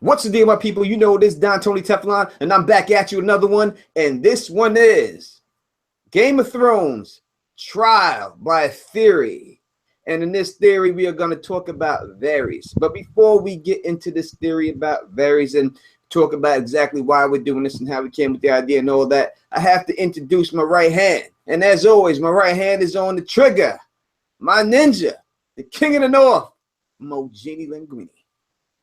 What's the deal, my people? You know this, Don Tony Teflon, and I'm back at you another one. And this one is Game of Thrones Trial by Theory. And in this theory, we are going to talk about Varys. But before we get into this theory about Varys and talk about exactly why we're doing this and how we came with the idea and all that, I have to introduce my right hand. And as always, my right hand is on the trigger. My ninja, the king of the north, Mojini Linguini.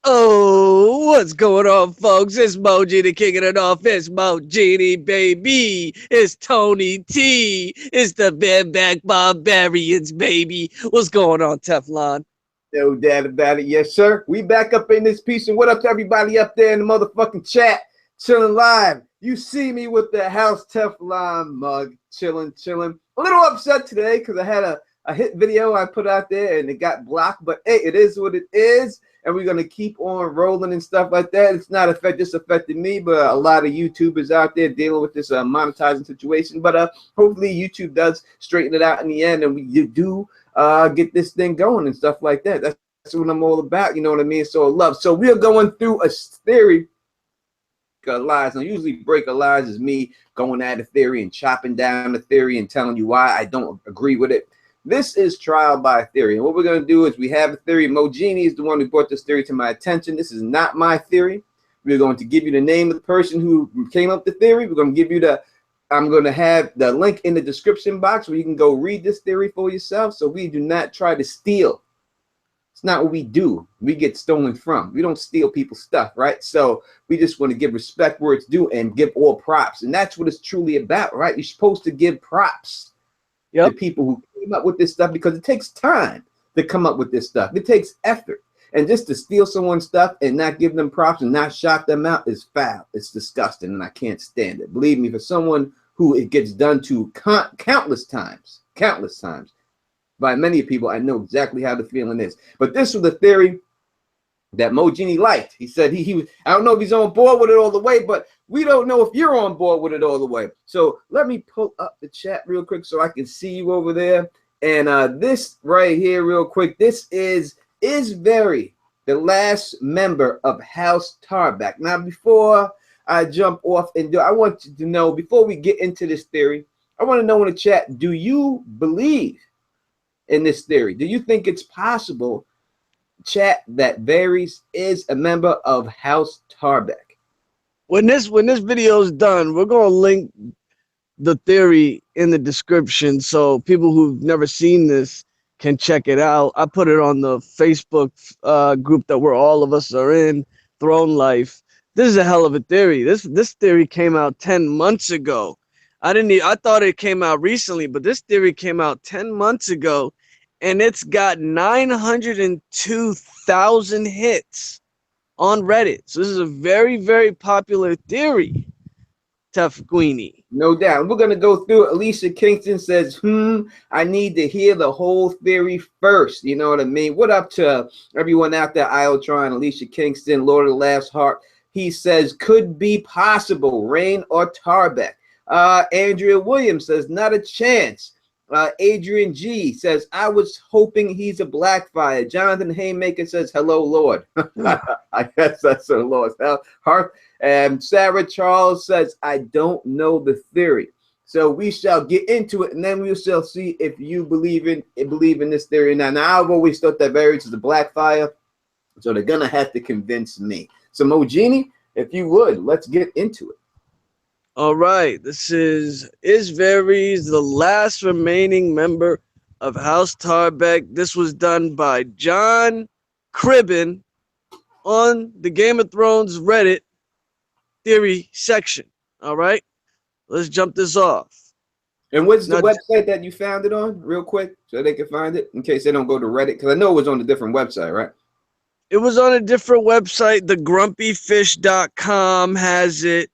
Oh, what's going on, folks? It's Moji, the king of the north. It's Mojini, baby. It's Tony T. It's the bareback barbarians, baby. What's going on, Teflon? No doubt about it. Yes, sir. We back up in this piece. And what up to everybody up there in the motherfucking chat? Chilling live. You see me with the House Teflon mug. Chilling. A little upset today because I had a hit video I put out there and it got blocked. But hey, it is what it is. And we're going to keep on rolling and stuff like that. It's not just affecting me, but a lot of YouTubers out there dealing with this monetizing situation. But hopefully YouTube does straighten it out in the end, and we do get this thing going and stuff like that. That's what I'm all about, you know what I mean? So love. So we are going through a theory. Lies. Now, usually break a lies is me going at a theory and chopping down the theory and telling you why I don't agree with it. This is trial by theory. And what we're going to do is we have a theory. Mojini is the one who brought this theory to my attention. This is not my theory. We're going to give you the name of the person who came up with the theory. We're going to give you I'm going to have the link in the description box where you can go read this theory for yourself. So we do not try to steal. It's not what we do. We get stolen from. We don't steal people's stuff, right? So we just want to give respect where it's due and give all props. And that's what it's truly about, right? You're supposed to give props. The people who came up with this stuff, because it takes time to come up with this stuff. It takes effort. And just to steal someone's stuff and not give them props and not shout them out is foul. It's disgusting, and I can't stand it. Believe me, for someone who it gets done to countless times by many people, I know exactly how the feeling is. But this was the theory that Mojini liked. He said he was, I don't know if he's on board with it all the way, but we don't know if you're on board with it all the way. So let me pull up the chat real quick so I can see you over there. And this right here real quick, this is Varys the last member of House Tarbeck. Now, before I jump off and do, I want you to know, before we get into this theory, I want to know in the chat, do you believe in this theory? Do you think it's possible, chat, that Varys is a member of House Tarbeck? When this video is done, we're gonna link the theory in the description so people who've never seen this can check it out. I put it on the Facebook group that all of us are in, Throne Life. This is a hell of a theory. This theory came out 10 months ago. I thought it came out recently, but this theory came out 10 months ago, and it's got 902,000 hits on Reddit. So this is a very, very popular theory, Tefqueenie. No doubt. We're going to go through. Alicia Kingston says, I need to hear the whole theory first. You know what I mean? What up to everyone out there? Iotron, Alicia Kingston, Lord of the Last Heart. He says, could be possible, Rain or Tarbeck. Andrea Williams says, not a chance. Adrian G says, I was hoping he's a Blackfyre. Jonathan Haymaker says, hello, Lord. I guess that's the Lord's heart. And Sarah Charles says, I don't know the theory. So we shall get into it, and then we shall see if you believe in this theory. Now I've always thought that Varys is a Blackfyre, so they're going to have to convince me. So Mojini, if you would, let's get into it. All right, this is Varys the last remaining member of House Tarbeck. This was done by John Cribben on the Game of Thrones Reddit theory section. All right, let's jump this off. And what's the website that you found it on, real quick, so they can find it in case they don't go to Reddit? Because I know it was on a different website, right? It was on a different website. thegrumpyfish.com has it.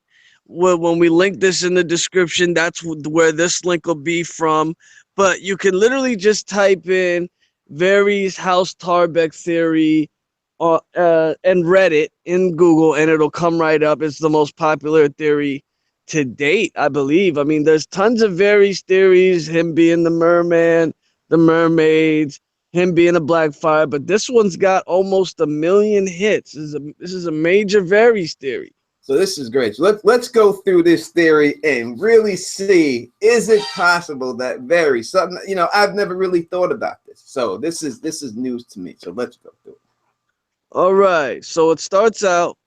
When we link this in the description, that's where this link will be from. But you can literally just type in Varys House Tarbeck theory and Reddit in Google, and it'll come right up. It's the most popular theory to date, I believe. I mean, there's tons of Varys theories, him being the merman, the mermaids, him being a Blackfyre, but this one's got almost 1 million hits. This is a major Varys theory. So this is great. So let's go through this theory and really see, is it possible that Varys, something, you know, I've never really thought about this. So this is news to me. So let's go through it. All right, so it starts out,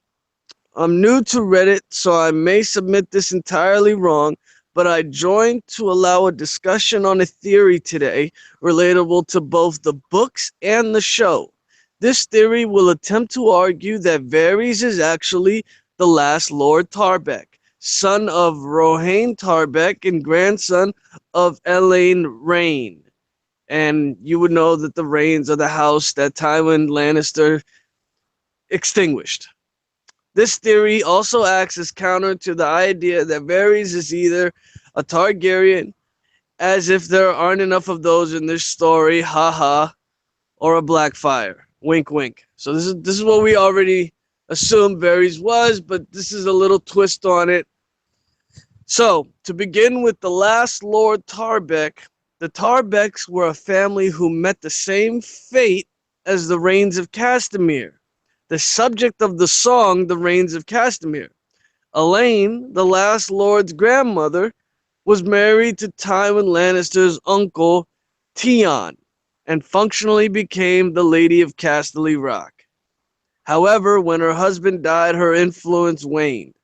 I'm new to Reddit, so I may submit this entirely wrong, but I joined to allow a discussion on a theory today relatable to both the books and the show. This theory will attempt to argue that Varys is actually the last Lord Tarbeck, son of Rohain Tarbeck and grandson of Elaine Rain. And you would know that the Rains are the house that Tywin Lannister extinguished. This theory also acts as counter to the idea that Varys is either a Targaryen, as if there aren't enough of those in this story, haha, or a Blackfyre, wink wink. So this is what we already assumed Varys was, but this is a little twist on it. So, to begin with the last Lord Tarbeck, the Tarbecks were a family who met the same fate as the Rains of Castamere, the subject of the song The Rains of Castamere. Elaine, the last Lord's grandmother, was married to Tywin Lannister's uncle, Tion, and functionally became the Lady of Casterly Rock. However, when her husband died, her influence waned,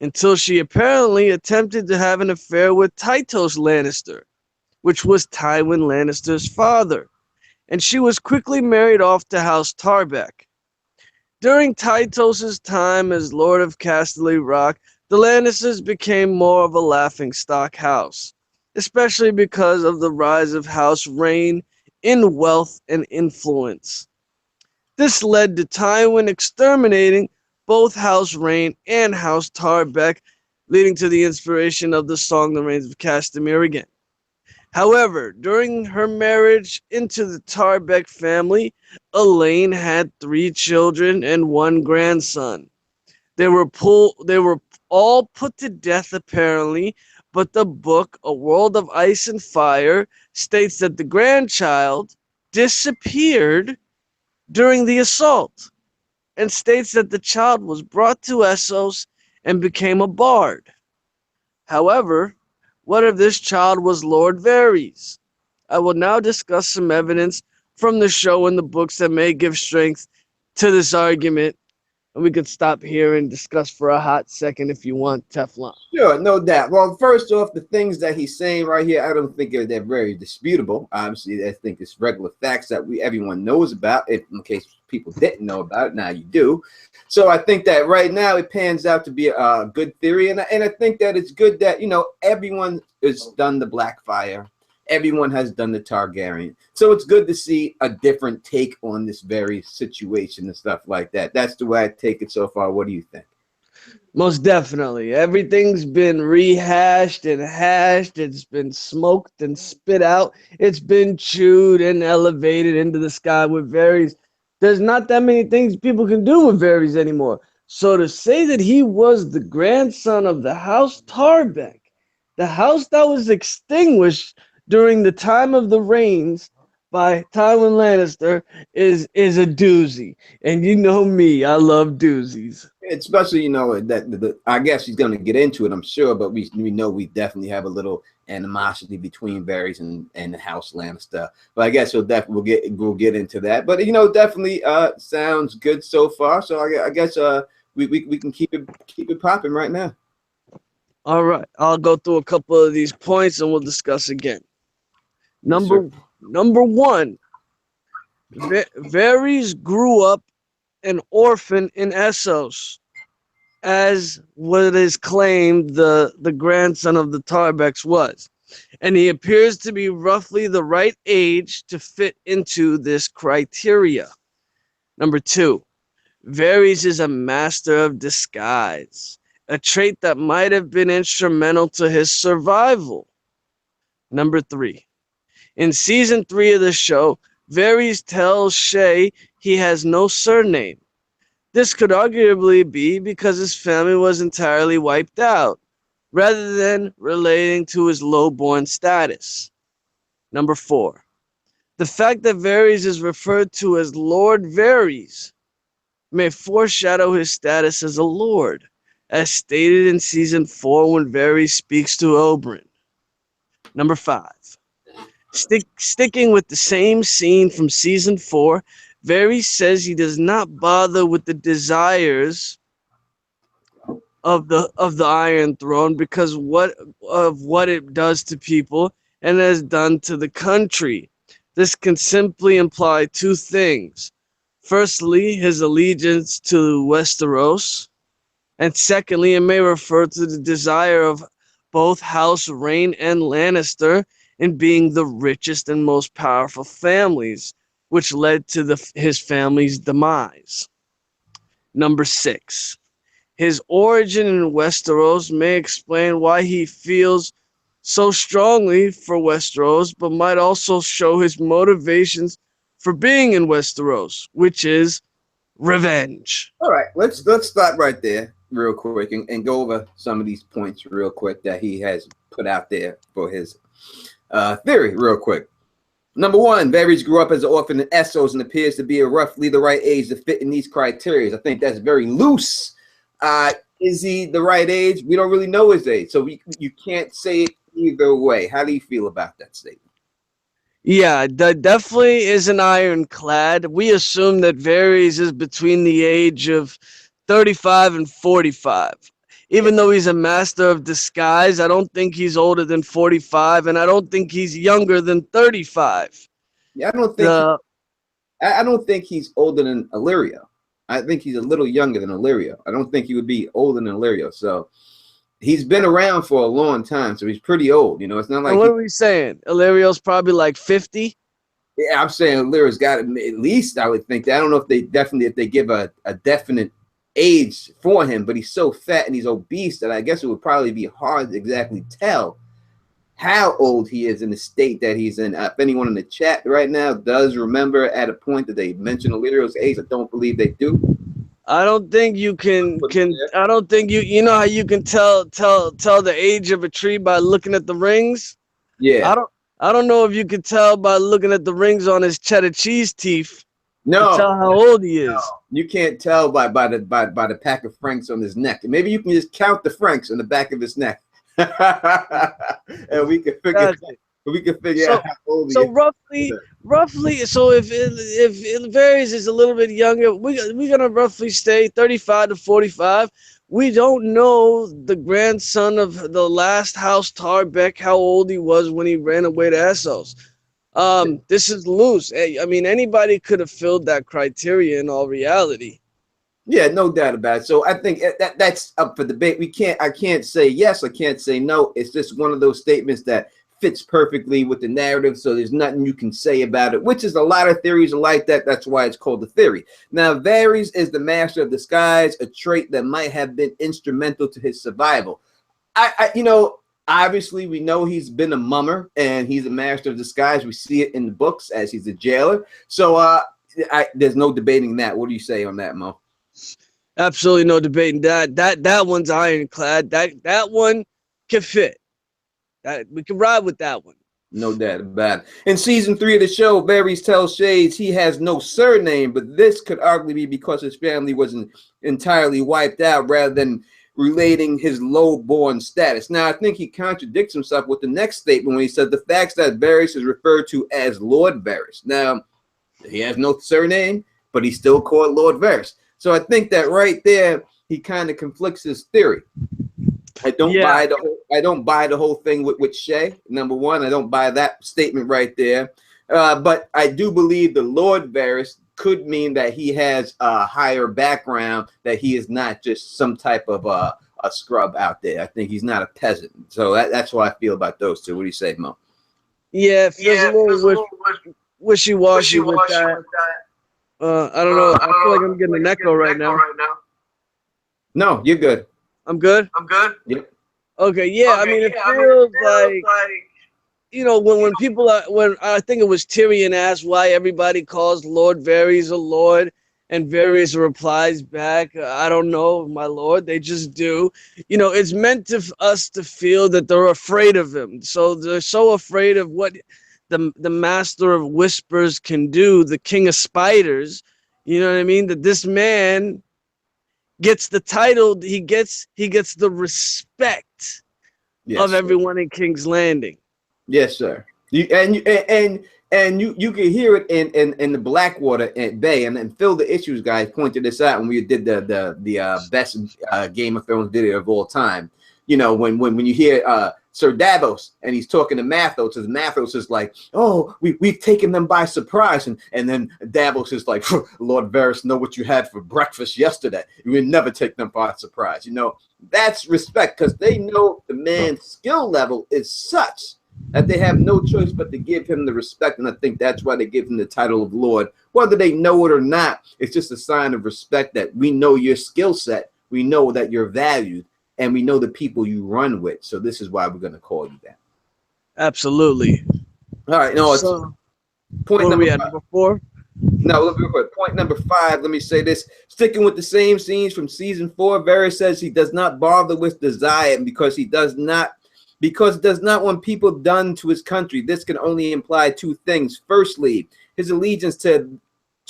until she apparently attempted to have an affair with Tytos Lannister, which was Tywin Lannister's father, and she was quickly married off to House Tarbeck. During Tytos' time as Lord of Casterly Rock, the Lannisters became more of a laughingstock house, especially because of the rise of House Rain in wealth and influence. This led to Tywin exterminating both House Rain and House Tarbeck, leading to the inspiration of the song The Rains of Castamere again. However, during her marriage into the Tarbeck family, Elaine had 3 children and 1 grandson. They were all put to death apparently, but the book A World of Ice and Fire states that the grandchild disappeared during the assault, and states that the child was brought to Essos and became a bard. However, what if this child was Lord Varys? I will now discuss some evidence from the show and the books that may give strength to this argument, and we could stop here and discuss for a hot second if you want, Teflon. Sure, no doubt. Well, first off, the things that he's saying right here, I don't think they're very disputable. Obviously, I think it's regular facts that everyone knows about. If in case people didn't know about it, now you do. So I think that right now it pans out to be a good theory, and I think that it's good that, you know, everyone has done the Blackfyre. Everyone has done the Targaryen. So it's good to see a different take on this very situation and stuff like that. That's the way I take it so far. What do you think? Most definitely. Everything's been rehashed and hashed. It's been smoked and spit out. It's been chewed and elevated into the sky with Varys. There's not that many things people can do with Varys anymore. So to say that he was the grandson of the House Tarbeck, the house that was extinguished during the time of the Rains by Tywin Lannister, is a doozy. And you know me, I love doozies. Especially, you know, that I guess he's going to get into it, I'm sure, but we know we definitely have a little animosity between Varys and the House Lannister. But I guess we'll get into that. But, you know, definitely sounds good so far. So I guess we can keep it popping right now. All right, I'll go through a couple of these points and we'll discuss again. Number one, Varys grew up an orphan in Essos, as what is claimed the grandson of the Tarbecks was. And he appears to be roughly the right age to fit into this criteria. Number 2, Varys is a master of disguise, a trait that might have been instrumental to his survival. Number 3, in season 3 of the show, Varys tells Shay he has no surname. This could arguably be because his family was entirely wiped out, rather than relating to his low-born status. Number 4, The fact that Varys is referred to as Lord Varys may foreshadow his status as a lord, as stated in season 4 when Varys speaks to Oberyn. Number 5. Sticking with the same scene from season 4, Varys says he does not bother with the desires of the Iron Throne because of what it does to people and has done to the country. This can simply imply two things. Firstly, his allegiance to Westeros, and secondly, it may refer to the desire of both House Rain and Lannister in being the richest and most powerful families, which led to his family's demise. Number 6. His origin in Westeros may explain why he feels so strongly for Westeros, but might also show his motivations for being in Westeros, which is revenge. All right, let's start right there real quick and go over some of these points real quick that he has put out there for his theory real quick. Number 1, Varys grew up as an orphan in Essos and appears to be roughly the right age to fit in these criteria. I think that's very loose. Is he the right age? We don't really know his age, so you can't say it either way. How do you feel about that statement? Yeah, that definitely is an ironclad. We assume that Varys is between the age of 35 and 45. Even though he's a master of disguise, I don't think he's older than 45, and I don't think he's younger than 35. Yeah, I don't think he's older than Illyrio. I think he's a little younger than Illyrio. I don't think he would be older than Illyrio. So he's been around for a long time, so he's pretty old. You know, it's not like. And what are we saying? Illyrio's probably like 50. Yeah, I'm saying Illyrio's got at least. I would think that. I don't know if they give a definite age for him, but he's so fat and he's obese that I guess it would probably be hard to exactly tell how old he is in the state that he's in. If anyone in the chat right now does remember at a point that they mentioned Illyrio's age, I don't believe they do. I don't think you can I don't think you know how you can tell the age of a tree by looking at the rings? Yeah. I don't know if you can tell by looking at the rings on his cheddar cheese teeth. No. To tell how old he is. No. You can't tell by the pack of francs on his neck. Maybe you can just count the francs on the back of his neck. And we can figure out how old he is. So roughly, so if Varys is a little bit younger, we're gonna roughly stay 35 to 45. We don't know the grandson of the last House Tarbeck, how old he was when he ran away to Essos. This is loose. I mean, anybody could have filled that criteria in all reality. Yeah, no doubt about it. So I think that's up for debate. I can't say yes, I can't say no. It's just one of those statements that fits perfectly with the narrative, so there's nothing you can say about it, which is a lot of theories are like that. That's why it's called a theory. Now, Varys is the master of disguise, a trait that might have been instrumental to his survival. Obviously, we know he's been a mummer and he's a master of disguise. We see it in the books as he's a jailer. So there's no debating that. What do you say on that, Mo? Absolutely no debating that. That one's ironclad. That one can fit. We can ride with that one. No doubt about it. In season 3 of the show, Varys tells Shades he has no surname, but this could arguably be because his family wasn't entirely wiped out rather than relating his low-born status. Now, I think he contradicts himself with the next statement when he said the facts that Varys is referred to as Lord Varys. Now, he has no surname, but he's still called Lord Varys. So I think that right there, he kind of conflicts his theory. I don't buy the whole thing with Shay. Number one, I don't buy that statement right there. But I do believe the Lord Varys could mean that he has a higher background, that he is not just some type of a scrub out there. I think he's not a peasant. So that's what I feel about those two. What do you say, Mo? Yeah, it feels a little wishy-washy with that. I don't know. I feel like I'm getting an echo right now. No, you're good. I'm good? Yep. Okay, yeah. I mean, it feels like, when people are, when I think it was Tyrion asked why everybody calls Lord Varys a lord, and Varys replies back, I don't know, my lord, they just do. It's meant to us to feel that they're afraid of him. So they're so afraid of what the master of whispers can do, the king of spiders. You know what I mean? That this man gets the title, he gets the respect Yes, of sir. everyone in King's Landing. Yes, sir. You can hear it in the Blackwater Bay, and Phil the Issues guy pointed this out when we did the best Game of Thrones video of all time. You know, when you hear Sir Davos and he's talking to Mathos, and Mathos is like, "Oh, we've taken them by surprise," and then Davos is like, "Lord Varys, know what you had for breakfast yesterday. You would never take them by surprise." You know, that's respect, because they know the man's skill level is such that they have no choice but to give him the respect, and I think that's why they give him the title of Lord. Whether they know it or not, it's just a sign of respect that we know your skill set, we know that you're valued, and we know the people you run with. So this is why we're going to call you that. Absolutely. All right, no, it's So, point where are number we at? 5. Number 4? No, let me put point number 5. Let me say this. Sticking with the same scenes from season 4, Varys says he does not bother with desire because he does not want people done to his country. This can only imply 2 things. Firstly, his allegiance to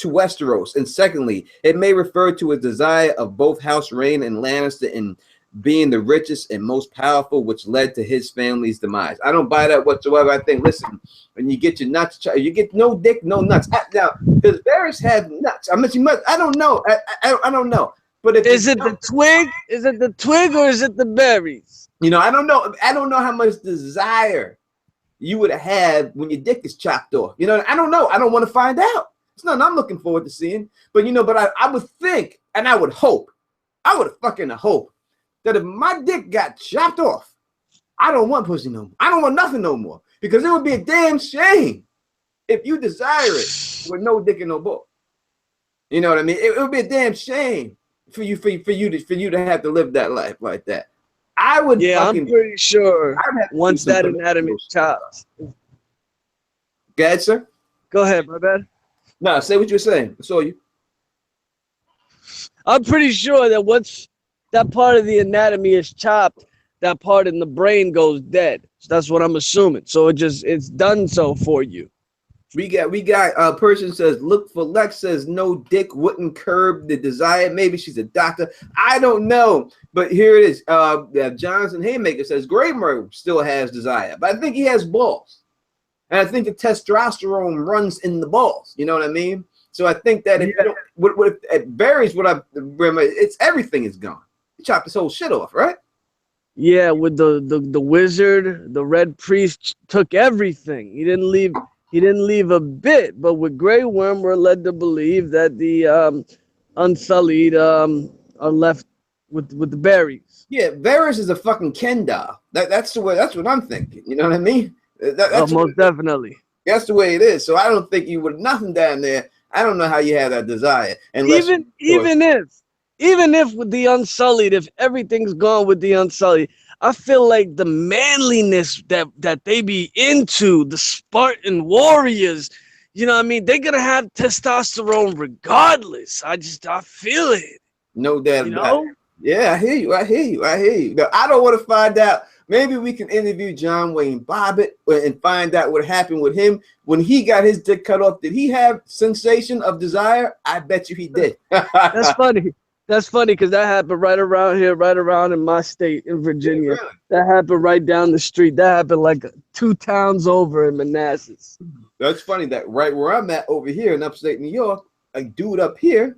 Westeros, and secondly, it may refer to a desire of both House Rayne and Lannister in being the richest and most powerful, which led to his family's demise. I don't buy that whatsoever. I think, listen, when you get your nuts, you get no dick, no nuts. Now, does Varys have nuts? I mean, he must. I don't know. I don't know. But if Is it the twig? Is it the twig or is it the berries? you know, I don't know. I don't know how much desire you would have had when your dick is chopped off. You know, I don't know. I don't want to find out. It's nothing I'm looking forward to seeing. But you know, but I would think, and I would hope, I would fucking hope that if my dick got chopped off, I don't want pussy no more. I don't want nothing no more, because it would be a damn shame if you desire it with no dick and no ball. You know what I mean? It would be a damn shame for you to have to live that life like that. I would. Yeah, I'm pretty sure once that anatomy is chopped. Go ahead, sir. Go ahead, my bad. No, say what you're saying. I saw you. I'm pretty sure that once that part of the anatomy is chopped, that part in the brain goes dead. So that's what I'm assuming. So it's done so for you. We got a person says, look for Lex, says no dick wouldn't curb the desire. Maybe she's a doctor. I don't know. But here it is. Jonathan Haymaker says Greymer still has desire, but I think he has balls. And I think the testosterone runs in the balls. You know what I mean? So I think that if it varies, it's everything is gone. He chopped this whole shit off, right? Yeah, with the wizard, the red priest took everything. He didn't leave a bit. But with Grey Worm, we're led to believe that the Unsullied are left with the berries. Yeah, Varys is a fucking Ken doll. That's what I'm thinking. You know what I mean? That's most definitely. That's the way it is. So I don't think you would nothing down there. I don't know how you have that desire. Even if with the Unsullied, if everything's gone with the Unsullied, I feel like the manliness that they be into, the Spartan warriors, you know what I mean? They're gonna have testosterone regardless. I feel it. No doubt about it. Yeah, I hear you. Now, I don't want to find out. Maybe we can interview John Wayne Bobbitt and find out what happened with him when he got his dick cut off. Did he have sensation of desire? I bet you he did. That's funny. That's funny because that happened right around here, right around in my state in Virginia. Yeah, really? That happened right down the street. That happened like 2 towns over in Manassas. That's funny that right where I'm at over here in upstate New York, a dude up here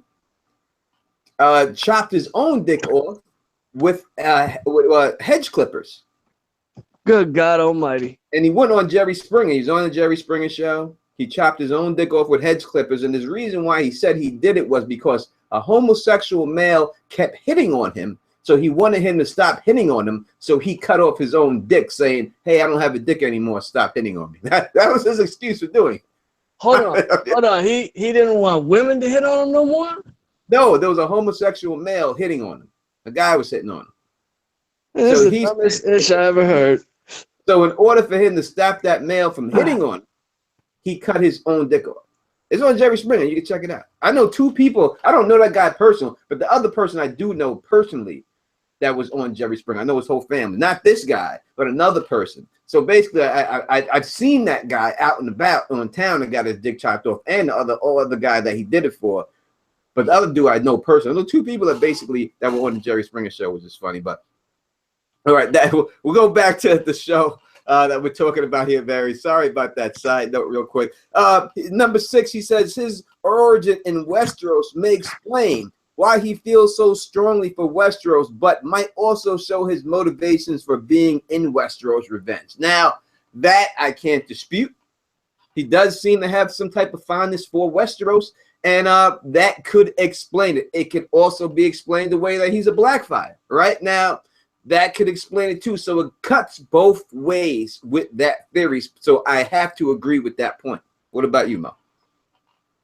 chopped his own dick off with hedge clippers. Good God Almighty! And he went on Jerry Springer. He's on the Jerry Springer show. He chopped his own dick off with hedge clippers, and the reason why he said he did it was because a homosexual male kept hitting on him, so he wanted him to stop hitting on him. So he cut off his own dick, saying, "Hey, I don't have a dick anymore. Stop hitting on me." That was his excuse for doing it. Hold on. He didn't want women to hit on him no more. No, there was a homosexual male hitting on him. A guy was hitting on him. This is the dumbest ish I ever heard. So in order for him to stop that male from hitting on him, he cut his own dick off. It's on Jerry Springer. You can check it out. I know 2 people. I don't know that guy personally, but the other person I do know personally that was on Jerry Springer. I know his whole family, not this guy, but another person. So basically, I've seen that guy out and about on town and got his dick chopped off, and the other guy that he did it for. But the other dude I know personally. Those two people that were on the Jerry Springer show, which is funny. But all right, we'll go back to the show that we're talking about here, Barry. Sorry about that side note real quick. Number 6, he says his origin in Westeros may explain why he feels so strongly for Westeros, but might also show his motivations for being in Westeros revenge. Now, that I can't dispute. He does seem to have some type of fondness for Westeros, and that could explain it. It could also be explained the way that he's a Blackfyre, right? Now, that could explain it too. So it cuts both ways with that theory. So I have to agree with that point. What about you, Mo?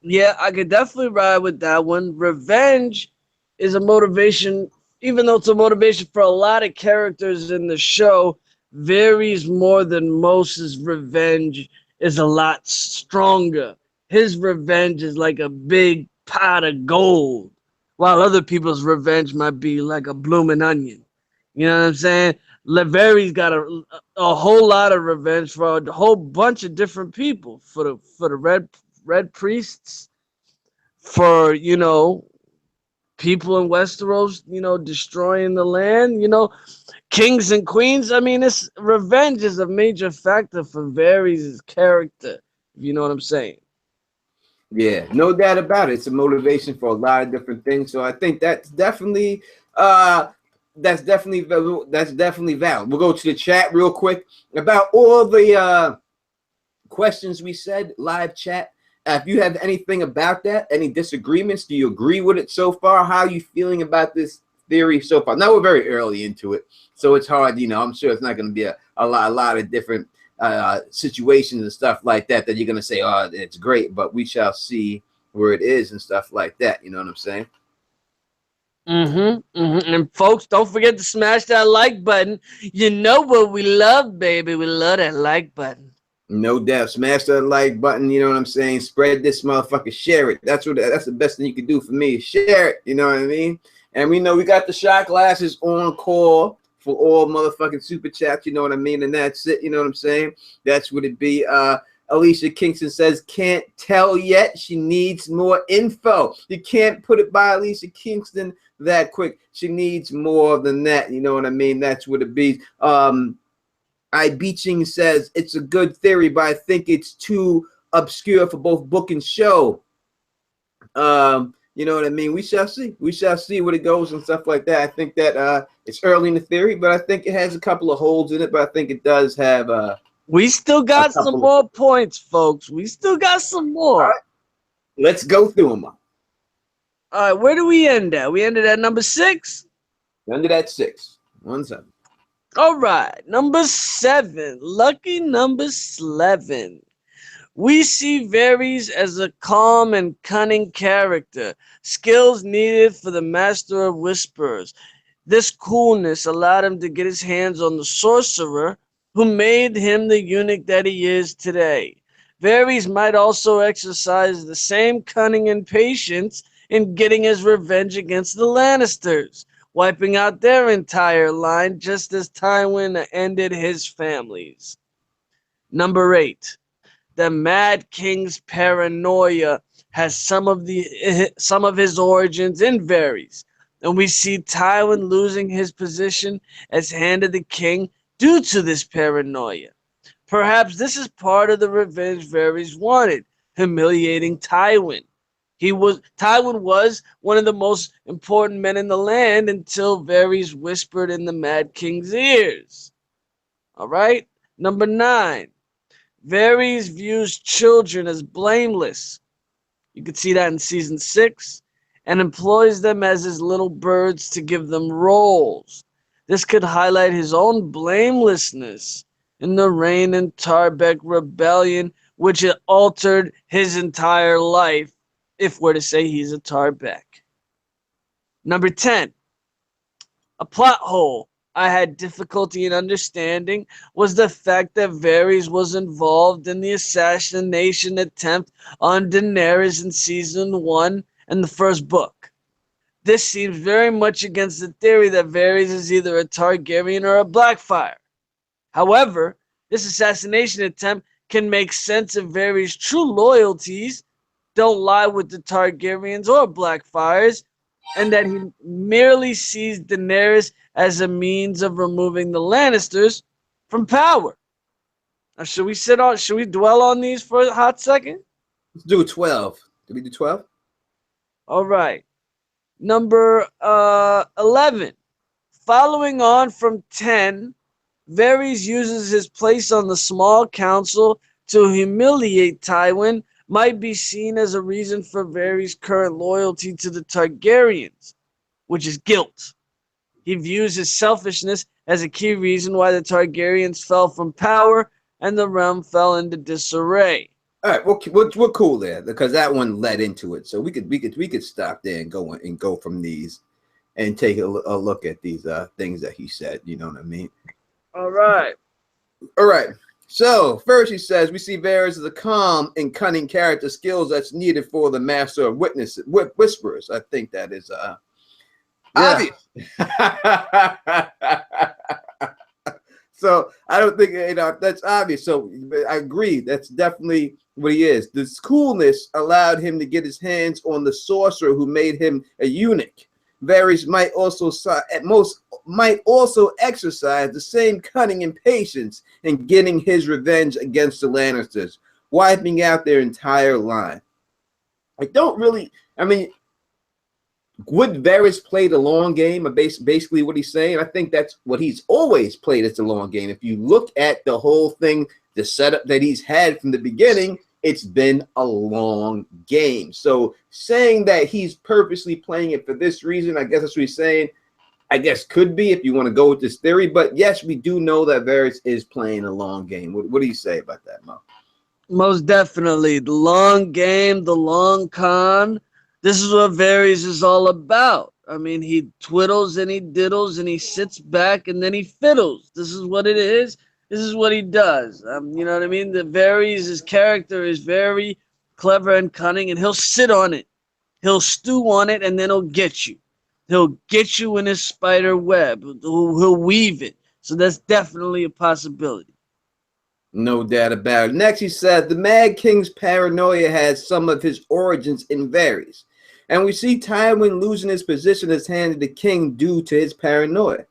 Yeah, I could definitely ride with that one. Revenge is a motivation, even though it's a motivation for a lot of characters in the show, varies more than most's revenge is a lot stronger. His revenge is like a big pot of gold, while other people's revenge might be like a blooming onion. You know what I'm saying? Varys got a whole lot of revenge for a whole bunch of different people, for the red priests, for people in Westeros, destroying the land, kings and queens. I mean, this revenge is a major factor for Varys' character. If you know what I'm saying? Yeah, no doubt about it. It's a motivation for a lot of different things. So I think that's definitely valid. We'll go to the chat real quick about all the questions we said, live chat. If you have anything about that, any disagreements, do you agree with it so far? How are you feeling about this theory so far? Now, we're very early into it, so it's hard, I'm sure it's not going to be a lot of different situations and stuff like that you're going to say, oh, it's great, but we shall see where it is and stuff like that. You know what I'm saying? And folks, don't forget to smash that like button. You know what we love, baby. We love that like button. No doubt. Smash that like button. You know what I'm saying? Spread this motherfucker. Share it. That's the best thing you can do for me. Share it. You know what I mean? And we know we got the shot glasses on call for all motherfucking super chats. You know what I mean? And that's it. You know what I'm saying? That's what it be. Alicia Kingston says, can't tell yet. She needs more info. You can't put it by Alicia Kingston that quick. She needs more than that. You know what I mean? That's what it be. Beaching says, it's a good theory, but I think it's too obscure for both book and show. You know what I mean? We shall see. We shall see what it goes and stuff like that. I think that it's early in the theory, but I think it has a couple of holes in it, but I think it does have we still got some more points, folks. We still got some more. All right. Let's go through them. All right, where do we end at? We ended at number 6? We ended at 6. 1-7. All right, number 7. Lucky number 11. We see Varys as a calm and cunning character, skills needed for the Master of Whispers. This coolness allowed him to get his hands on the sorcerer who made him the eunuch that he is today. Varys might also exercise the same cunning and patience in getting his revenge against the Lannisters, wiping out their entire line just as Tywin ended his family's. Number 8. The Mad King's paranoia has some of his origins in Varys, and we see Tywin losing his position as Hand of the King due to this paranoia. Perhaps this is part of the revenge Varys wanted, humiliating Tywin. Tywin was one of the most important men in the land until Varys whispered in the Mad King's ears. All right, number 9. Varys views children as blameless. You can see that in season 6, and employs them as his little birds to give them roles. This could highlight his own blamelessness in the Rain and Tarbeck rebellion, which altered his entire life, if we're to say he's a Tarbeck. Number 10. A plot hole I had difficulty in understanding was the fact that Varys was involved in the assassination attempt on Daenerys in season 1 and the first book. This seems very much against the theory that Varys is either a Targaryen or a Blackfyre. However, this assassination attempt can make sense if Varys' true loyalties don't lie with the Targaryens or Blackfyres, and that he merely sees Daenerys as a means of removing the Lannisters from power. Now, should we dwell on these for a hot second? Let's do 12. Did we do 12? All right. Number 11. Following on from 10, Varys uses his place on the small council to humiliate Tywin might be seen as a reason for Varys' current loyalty to the Targaryens, which is guilt. He views his selfishness as a key reason why the Targaryens fell from power and the realm fell into disarray. All right, we're cool there because that one led into it. So we could stop there and go from these and take a look at these things that he said. You know what I mean? All right. So first he says we see Varys as a calm and cunning character, skills that's needed for the master of whisperers. I think that is obvious. So I don't think that's obvious. So I agree. That's definitely what he is. This coolness allowed him to get his hands on the sorcerer who made him a eunuch. Varys might also exercise the same cunning and patience in getting his revenge against the Lannisters, wiping out their entire line. Would Varys play the long game? Basically what he's saying. I think that's what he's always played, as the long game. If you look at the whole thing, the setup that he's had from the beginning, it's been a long game. So saying that he's purposely playing it for this reason, I guess that's what he's saying. I guess could be if you want to go with this theory. But yes, we do know that Varys is playing a long game. What do you say about that, Mo? Most definitely. The long game, the long con. This is what Varys is all about. I mean, he twiddles and he diddles and he sits back and then he fiddles. This is what it is. This is what he does. You know what I mean? The Varys, his character is very clever and cunning, and he'll sit on it. He'll stew on it, and then he'll get you. He'll get you in his spider web. He'll weave it. So that's definitely a possibility. No doubt about it. Next, he said the Mad King's paranoia has some of his origins in Varys. And we see Tywin losing his position as hand of the king due to his paranoia.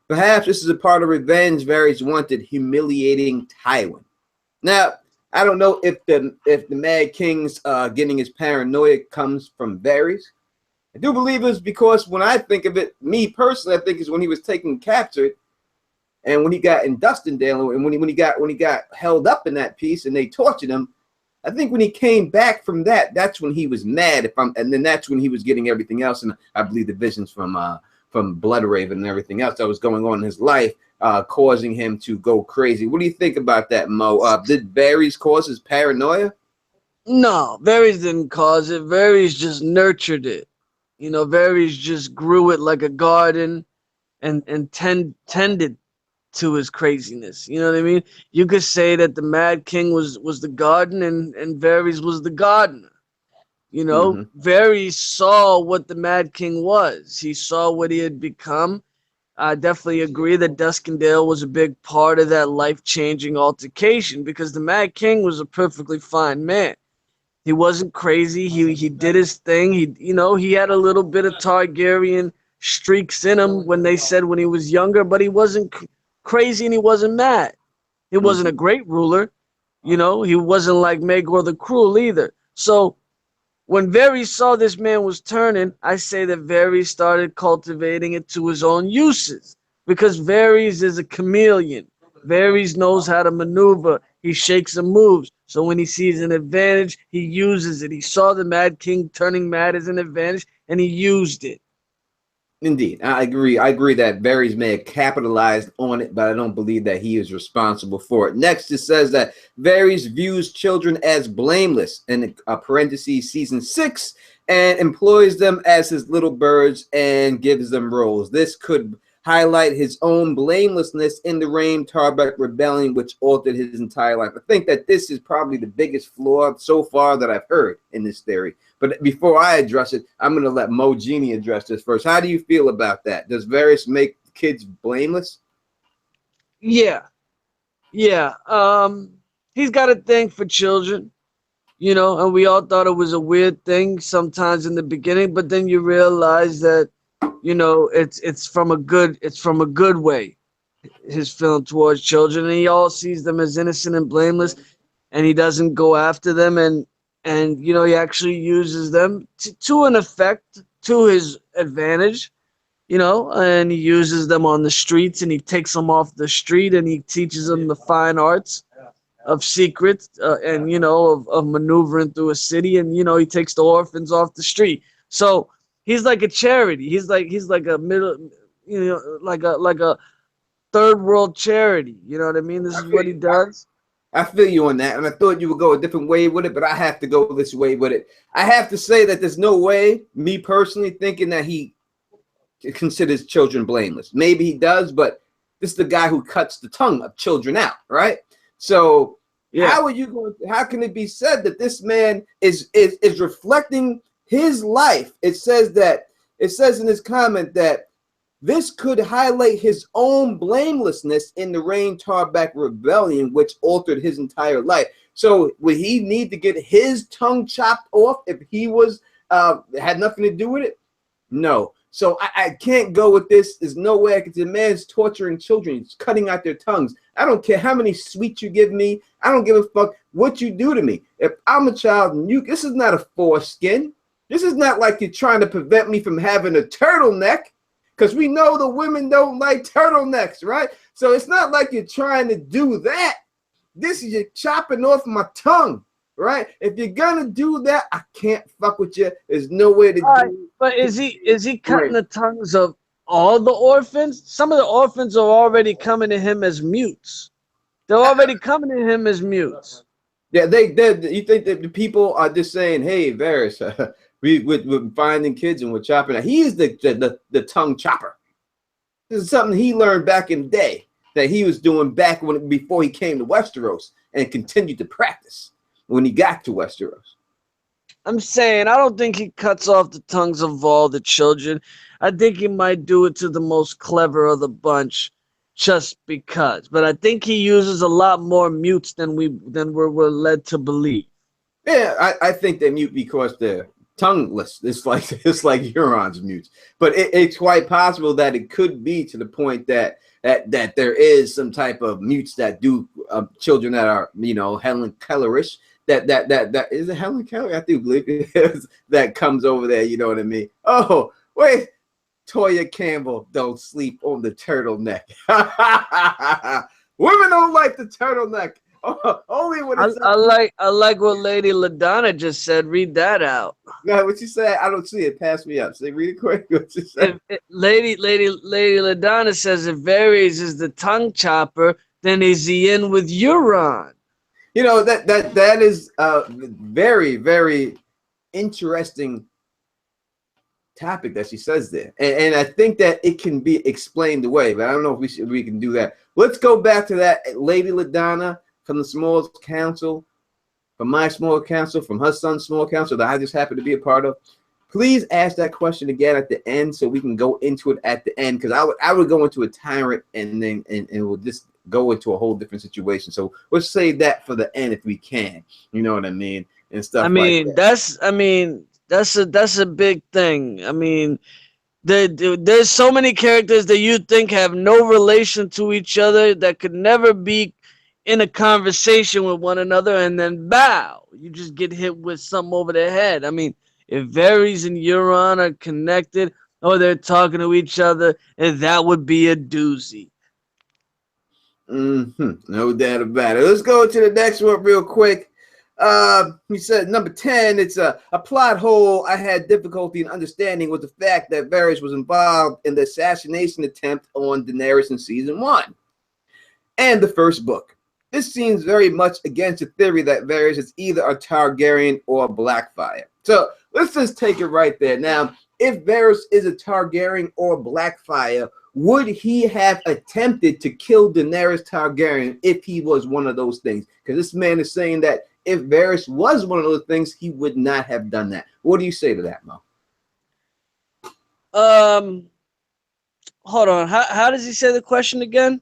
Perhaps this is a part of revenge Varys wanted, humiliating Tywin. Now, I don't know if the Mad King's getting his paranoia comes from Varys. I do believe it's because when I think of it, me personally, I think it's when he was taken captured, and when he got in Dustindale, and when he got held up in that piece, and they tortured him. I think when he came back from that, that's when he was mad. And then that's when he was getting everything else, and I believe the visions from Bloodraven and everything else that was going on in his life, causing him to go crazy. What do you think about that, Mo? Did Varys cause his paranoia? No, Varys didn't cause it. Varys just nurtured it. You know, Varys just grew it like a garden and tended to his craziness. You know what I mean? You could say that the Mad King was the garden and Varys was the gardener. You know, Varys saw what the Mad King was. He saw what he had become. I definitely agree that Duskendale was a big part of that life-changing altercation, because the Mad King was a perfectly fine man. He wasn't crazy. He did his thing. He had a little bit of Targaryen streaks in him when he was younger, but he wasn't crazy and he wasn't mad. He wasn't a great ruler. He wasn't like Maegor the Cruel either. So when Varys saw this man was turning, I say that Varys started cultivating it to his own uses, because Varys is a chameleon. Varys knows how to maneuver. He shakes and moves. So when he sees an advantage, he uses it. He saw the Mad King turning mad as an advantage, and he used it. Indeed, I agree. I agree that Varys may have capitalized on it, but I don't believe that he is responsible for it. Next, it says that Varys views children as blameless in parentheses season 6 and employs them as his little birds and gives them roles. This could highlight his own blamelessness in the Reign Tarbeck rebellion, which altered his entire life. I think that this is probably the biggest flaw so far that I've heard in this theory. But before I address it, I'm going to let Mo Genie address this first. How do you feel about that? Does Varys make kids blameless? Yeah. Yeah. He's got a thing for children, you know, and we all thought it was a weird thing sometimes in the beginning, but then you realize that, you know, it's from a good way, his feeling towards children, and he all sees them as innocent and blameless, and he doesn't go after them, and you know, he actually uses them to an effect, to his advantage, you know, and he uses them on the streets, and he takes them off the street, and he teaches them the fine arts of secrets, and you know, of maneuvering through a city, and you know, he takes the orphans off the street. So he's like a charity. He's like a middle, you know, like a third world charity. You know what I mean? This is what he does. I feel you on that, and I thought you would go a different way with it, but I have to go this way with it. I have to say that there's no way, me personally, thinking that he considers children blameless. Maybe he does, but this is the guy who cuts the tongue of children out, right? So yeah. How can it be said that this man is reflecting his life? It says in his comment that this could highlight his own blamelessness in the Reign Tarbeck rebellion, which altered his entire life. So would he need to get his tongue chopped off if he was had nothing to do with it? No. So I can't go with this. There's no way I can. The man's torturing children. He's cutting out their tongues. I don't care how many sweets you give me. I don't give a fuck what you do to me. If I'm a child and this is not a foreskin. This is not like you're trying to prevent me from having a turtleneck, because we know the women don't like turtlenecks, right? So it's not like you're trying to do that. This is you chopping off my tongue, right? If you're gonna do that, I can't fuck with you. There's no way to do it. But is he cutting the tongues of all the orphans? Some of the orphans are already coming to him as mutes. They're already coming to him as mutes. Yeah, you think that the people are just saying, "Hey, Varys, we're finding kids and we're chopping." He is the tongue chopper. This is something he learned back in the day that he was doing before he came to Westeros, and continued to practice when he got to Westeros. I'm saying I don't think he cuts off the tongues of all the children. I think he might do it to the most clever of the bunch, just because. But I think he uses a lot more mutes than we're led to believe. Yeah, I think they mute because they're tongueless. It's like Euron's mutes. But it's quite possible that it could be to the point that there is some type of mutes that do children that are, you know, Helen Kellerish. That is it Helen Keller? I do believe it is, that comes over there, you know what I mean? Oh, wait. Toya Campbell don't sleep on the turtleneck. Women don't like the turtleneck. Only when it's I like what Lady LaDonna just said. Read that out. No, what you said? I don't see it. Pass me up. Say, read it quick. What you said? Lady LaDonna says if Varys is the tongue chopper, then is he in with Euron? You know, that is a very, very interesting topic that she says there, and I think that it can be explained away, but I don't know if we can do that. Let's go back to that Lady LaDonna from the Small Council, from my Small Council, from her son's Small Council that I just happen to be a part of. Please ask that question again at the end so we can go into it at the end, because I would go into a tyrant and we'll just go into a whole different situation. So let's save that for the end if we can. You know what I mean? And stuff. I mean, like that. That's a big thing. I mean, there's so many characters that you think have no relation to each other that could never be in a conversation with one another, and then bow, you just get hit with something over their head. I mean, if Varys and Euron are connected or they're talking to each other, and that would be a doozy. No doubt about it. Let's go to the next one real quick. He said number 10, it's a plot hole I had difficulty in understanding was the fact that Varys was involved in the assassination attempt on Daenerys in season 1 and the first book. This seems very much against the theory that Varys is either a Targaryen or a Blackfyre. So let's just take it right there. Now, if Varys is a Targaryen or a Blackfyre, would he have attempted to kill Daenerys Targaryen if he was one of those things? Because this man is saying that if Varys was one of those things, he would not have done that. What do you say to that, Mo? Hold on. How does he say the question again?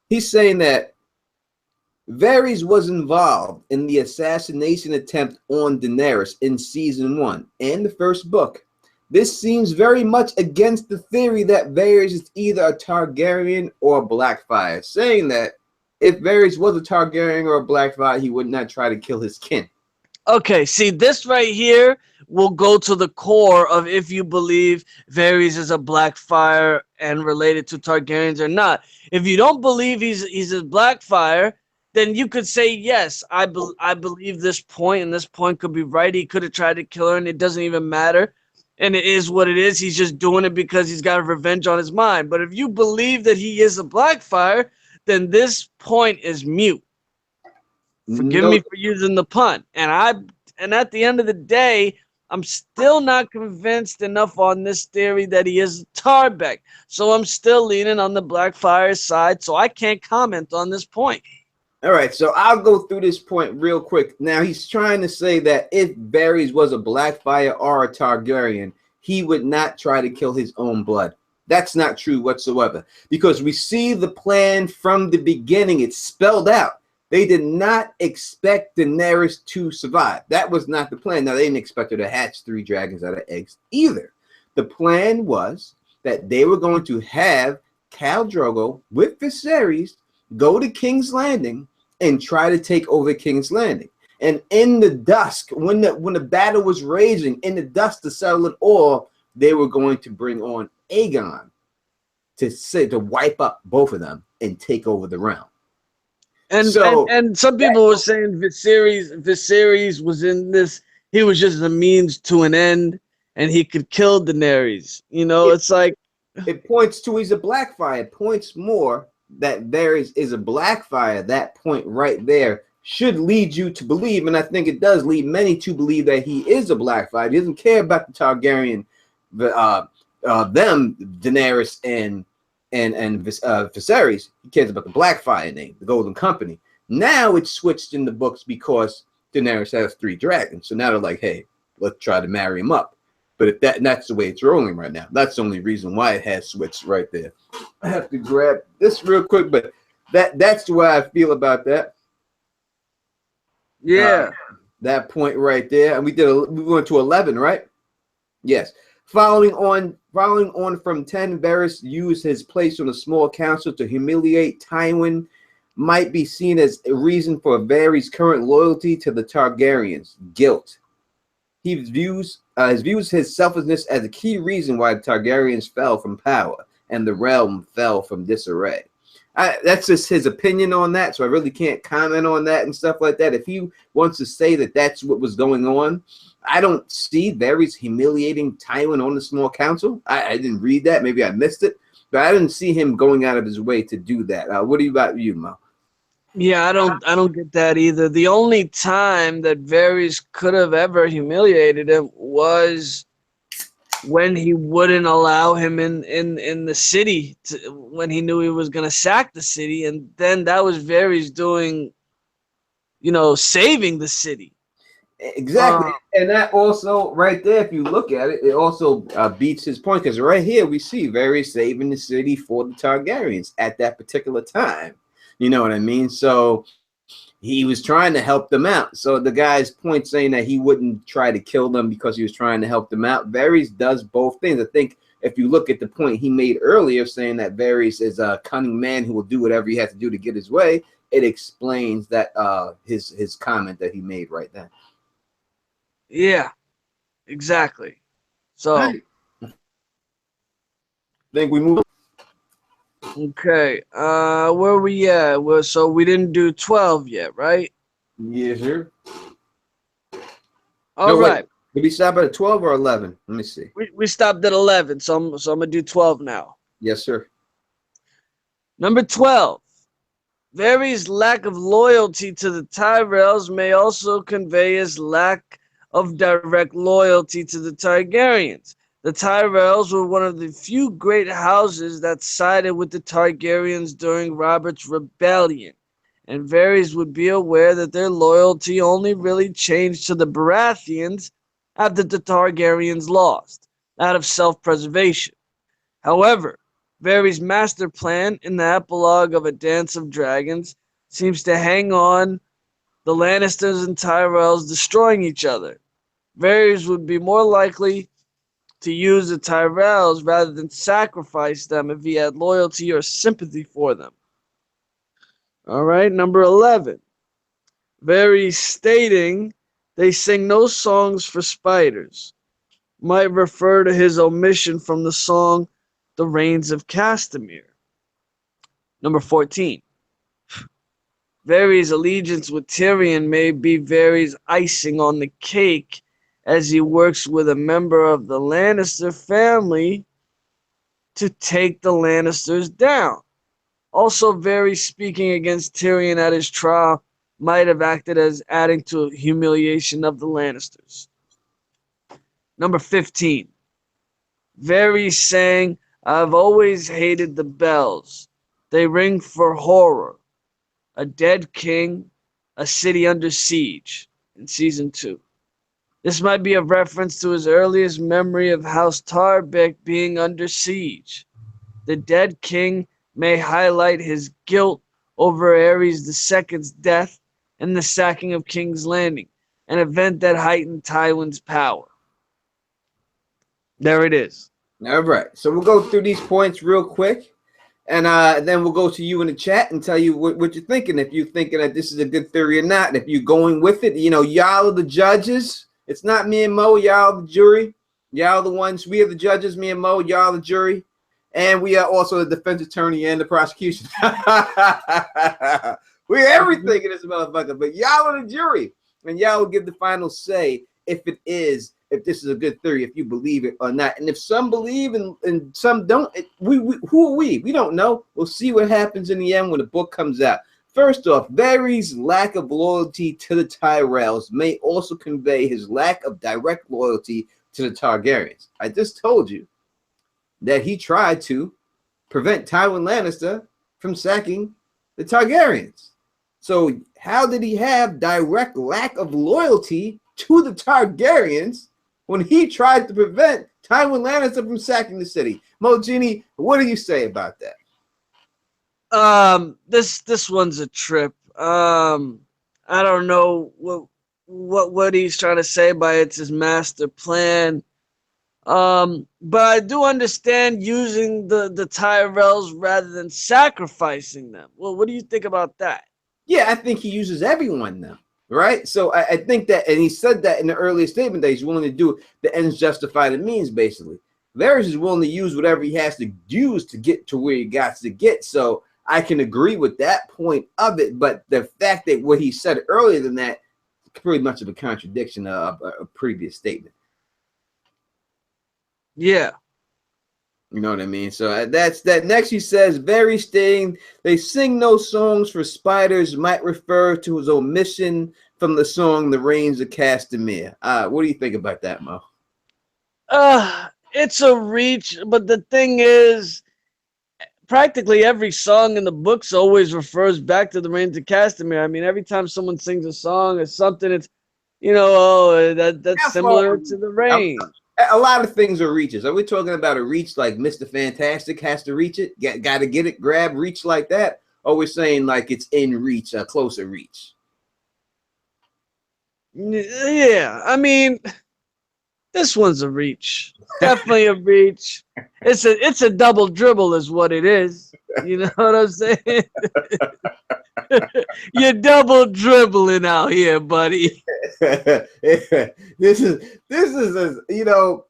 He's saying that Varys was involved in the assassination attempt on Daenerys in season 1 and the first book. This seems very much against the theory that Varys is either a Targaryen or a Blackfyre, saying that if Varys was a Targaryen or a Blackfyre, he would not try to kill his kin. Okay, see, this right here will go to the core of if you believe Varys is a Blackfyre and related to Targaryens or not. If you don't believe he's a Blackfyre, then you could say, yes, I believe this point, and this point could be right. He could have tried to kill her, and it doesn't even matter. And it is what it is. He's just doing it because he's got revenge on his mind. But if you believe that he is a Blackfyre, then this point is mute. Forgive me for using the pun. And at the end of the day, I'm still not convinced enough on this theory that he is Tarbeck. So I'm still leaning on the Blackfyre side, so I can't comment on this point. All right, so I'll go through this point real quick. Now, he's trying to say that if Varys was a Blackfyre or a Targaryen, he would not try to kill his own blood. That's not true whatsoever, because we see the plan from the beginning. It's spelled out. They did not expect Daenerys to survive. That was not the plan. Now, they didn't expect her to hatch 3 dragons out of eggs either. The plan was that they were going to have Khal Drogo with Viserys go to King's Landing and try to take over King's Landing. And in the dusk, when the battle was raging, in the dust to settle it all, they were going to bring on Aegon to wipe up both of them and take over the realm. And some people were saying Viserys was in this. He was just a means to an end, and he could kill Daenerys. You know, it's like it points to he's a Blackfyre. It points more that Varys is a Blackfyre. That point right there should lead you to believe, and I think it does lead many to believe that he is a Blackfyre. He doesn't care about the Targaryen, Daenerys and Viserys. He cares about the Blackfyre name, the Golden Company. Now it's switched in the books because Daenerys has 3 dragons. So now they're like, hey, let's try to marry him up. But if that's the way it's rolling right now. That's the only reason why it has switched right there. I have to grab this real quick, but that's the way I feel about that. Yeah. That point right there. And we went to 11, right? Yes. Following on from 10, Varys used his place on a small council to humiliate Tywin. Might be seen as a reason for Varys' current loyalty to the Targaryens. Guilt. He views his selflessness as a key reason why the Targaryens fell from power and the realm fell from disarray. That's just his opinion on that, so I really can't comment on that and stuff like that. If he wants to say that that's what was going on, I don't see Varys humiliating Tywin on the small council. I didn't read that. Maybe I missed it, but I didn't see him going out of his way to do that. What about you, Mo? Yeah, I don't get that either. The only time that Varys could have ever humiliated him was when he wouldn't allow him in the city when he knew he was going to sack the city, and then that was Varys doing, saving the city. Exactly. And that also right there, if you look at it, it also beats his point, because right here we see Varys saving the city for the Targaryens at that particular time. You know what I mean? So he was trying to help them out. So the guy's point saying that he wouldn't try to kill them because he was trying to help them out. Varys does both things. I think if you look at the point he made earlier saying that Varys is a cunning man who will do whatever he has to do to get his way, it explains that his comment that he made right then. Yeah, exactly. So I think we move. Okay, where we at? So we didn't do 12 yet, right? Yes, sir. All right. Wait. Did we stop at 12 or 11? Let me see. We stopped at 11, so I'm gonna do 12 now. Yes, sir. Number 12. Varys' lack of loyalty to the Tyrells may also convey his lack of direct loyalty to the Targaryens. The Tyrells were one of the few great houses that sided with the Targaryens during Robert's rebellion, and Varys would be aware that their loyalty only really changed to the Baratheons after the Targaryens lost, out of self-preservation. However, Varys' master plan in the epilogue of A Dance of Dragons seems to hang on the Lannisters and Tyrells destroying each other. Varys would be more likely to use the Tyrells rather than sacrifice them if he had loyalty or sympathy for them. All right, number 11. Varys stating they sing no songs for spiders might refer to his omission from the song The Rains of Castamere. Number 14. Varys' allegiance with Tyrion may be Varys' icing on the cake as he works with a member of the Lannister family to take the Lannisters down. Also, Varys speaking against Tyrion at his trial might have acted as adding to humiliation of the Lannisters. Number 15. Varys saying, I've always hated the bells. They ring for horror. A dead king, a city under siege in season 2. This might be a reference to his earliest memory of House Tarbeck being under siege. The dead king may highlight his guilt over Aerys II's death and the sacking of King's Landing, an event that heightened Tywin's power. There it is. All right. So we'll go through these points real quick. And then we'll go to you in the chat and tell you what you're thinking. If you're thinking that this is a good theory or not. If you're going with it, you know, y'all are the judges. It's not me and Mo. Y'all the jury. Y'all the ones. We are the judges. Me and Mo. Y'all the jury. And we are also the defense attorney and the prosecution. We're everything in this motherfucker. But y'all are the jury. And y'all will give the final say if this is a good theory, if you believe it or not. And if some believe and some don't, who are we? We don't know. We'll see what happens in the end when the book comes out. First off, Varys' lack of loyalty to the Tyrells may also convey his lack of direct loyalty to the Targaryens. I just told you that he tried to prevent Tywin Lannister from sacking the Targaryens. So how did he have direct lack of loyalty to the Targaryens when he tried to prevent Tywin Lannister from sacking the city? Mojini, what do you say about that? This one's a trip. I don't know what he's trying to say by it's his master plan. But I do understand using the Tyrells rather than sacrificing them. Well, what do you think about that? Yeah, I think he uses everyone now, right? So I think that, and he said that in the earlier statement that he's willing to do the ends justify the means, basically. Varys is willing to use whatever he has to use to get to where he got to get. So I can agree with that point of it, but the fact that what he said earlier than that is pretty much of a contradiction of a previous statement. Yeah. You know what I mean? So that's that. Next, he says, Varys stating they sing no songs for spiders might refer to his omission from the song The Rains of Castamere. What do you think about that, Mo? It's a reach, but the thing is, practically every song in the books always refers back to the Rains of Castamere. I mean, every time someone sings a song or something, it's, you know, that's similar to the rain. A lot of things are reaches. Are we talking about a reach like Mr. Fantastic has to reach it, got to get it, grab, reach like that? Or we're saying like it's in reach, a closer reach? Yeah, I mean, this one's a reach. Definitely a reach. It's a double dribble is what it is. You know what I'm saying? You're double dribbling out here, buddy. This is you know,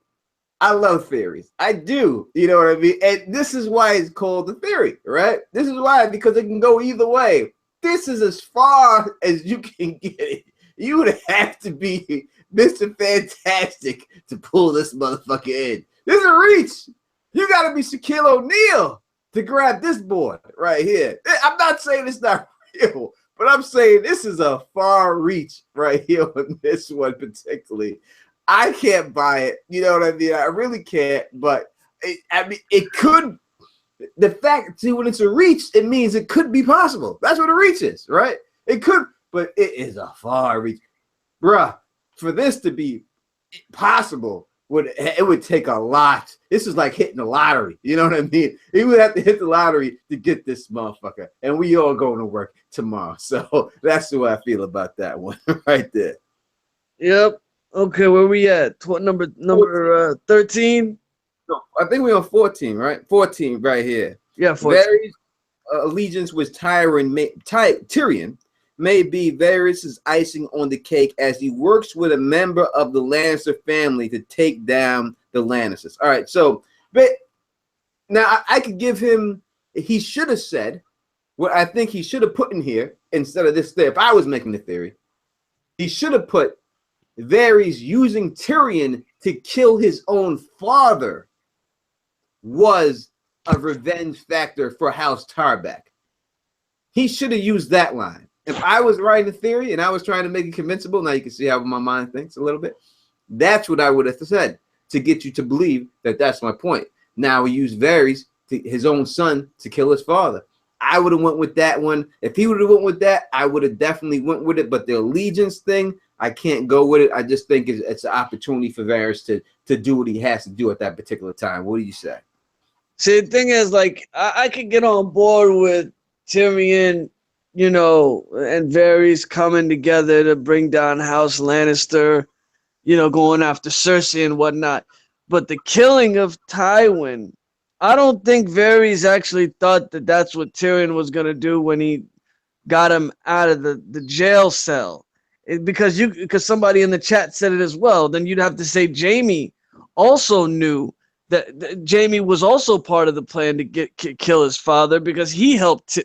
I love theories. I do. You know what I mean? And this is why it's called a theory, right? This is why, because it can go either way. This is as far as you can get it. You would have to be Mr. Fantastic to pull this motherfucker in. This is a reach. You got to be Shaquille O'Neal to grab this board right here. I'm not saying it's not real, but I'm saying this is a far reach right here on this one particularly. I can't buy it. You know what I mean? I really can't. But it could. The fact, see, when it's a reach, it means it could be possible. That's what a reach is, right? It could, but it is a far reach, bruh. For this to be possible, it would take a lot. This is like hitting the lottery. You know what I mean? He would have to hit the lottery to get this motherfucker, and we all going to work tomorrow. So that's the way I feel about that one right there. Yep. Okay, where we at? Number 13? No, I think we're on 14, right? 14 right here. Yeah, 14. Varys' allegiance with Tyrion may be Varys' icing on the cake as he works with a member of the Lannister family to take down the Lannisters. All right, so but now I could give him. He should have said what I think he should have put in here instead of this. If I was making the theory, he should have put Varys using Tyrion to kill his own father was a revenge factor for House Tarbeck. He should have used that line. If I was writing a theory and I was trying to make it convincible, now you can see how my mind thinks a little bit. That's what I would have said to get you to believe that that's my point. Now we use Varys, his own son, to kill his father. I would have went with that one. If he would have went with that, I would have definitely went with it. But the allegiance thing, I can't go with it. I just think it's an opportunity for Varys to do what he has to do at that particular time. What do you say? See, the thing is, like, I could get on board with Tyrion, you know, and Varys coming together to bring down House Lannister, you know, going after Cersei and whatnot. But the killing of Tywin, I don't think Varys actually thought that that's what Tyrion was going to do when he got him out of the jail cell. Because somebody in the chat said it as well. Then you'd have to say Jaime also knew that Jaime was also part of the plan to kill his father because he helped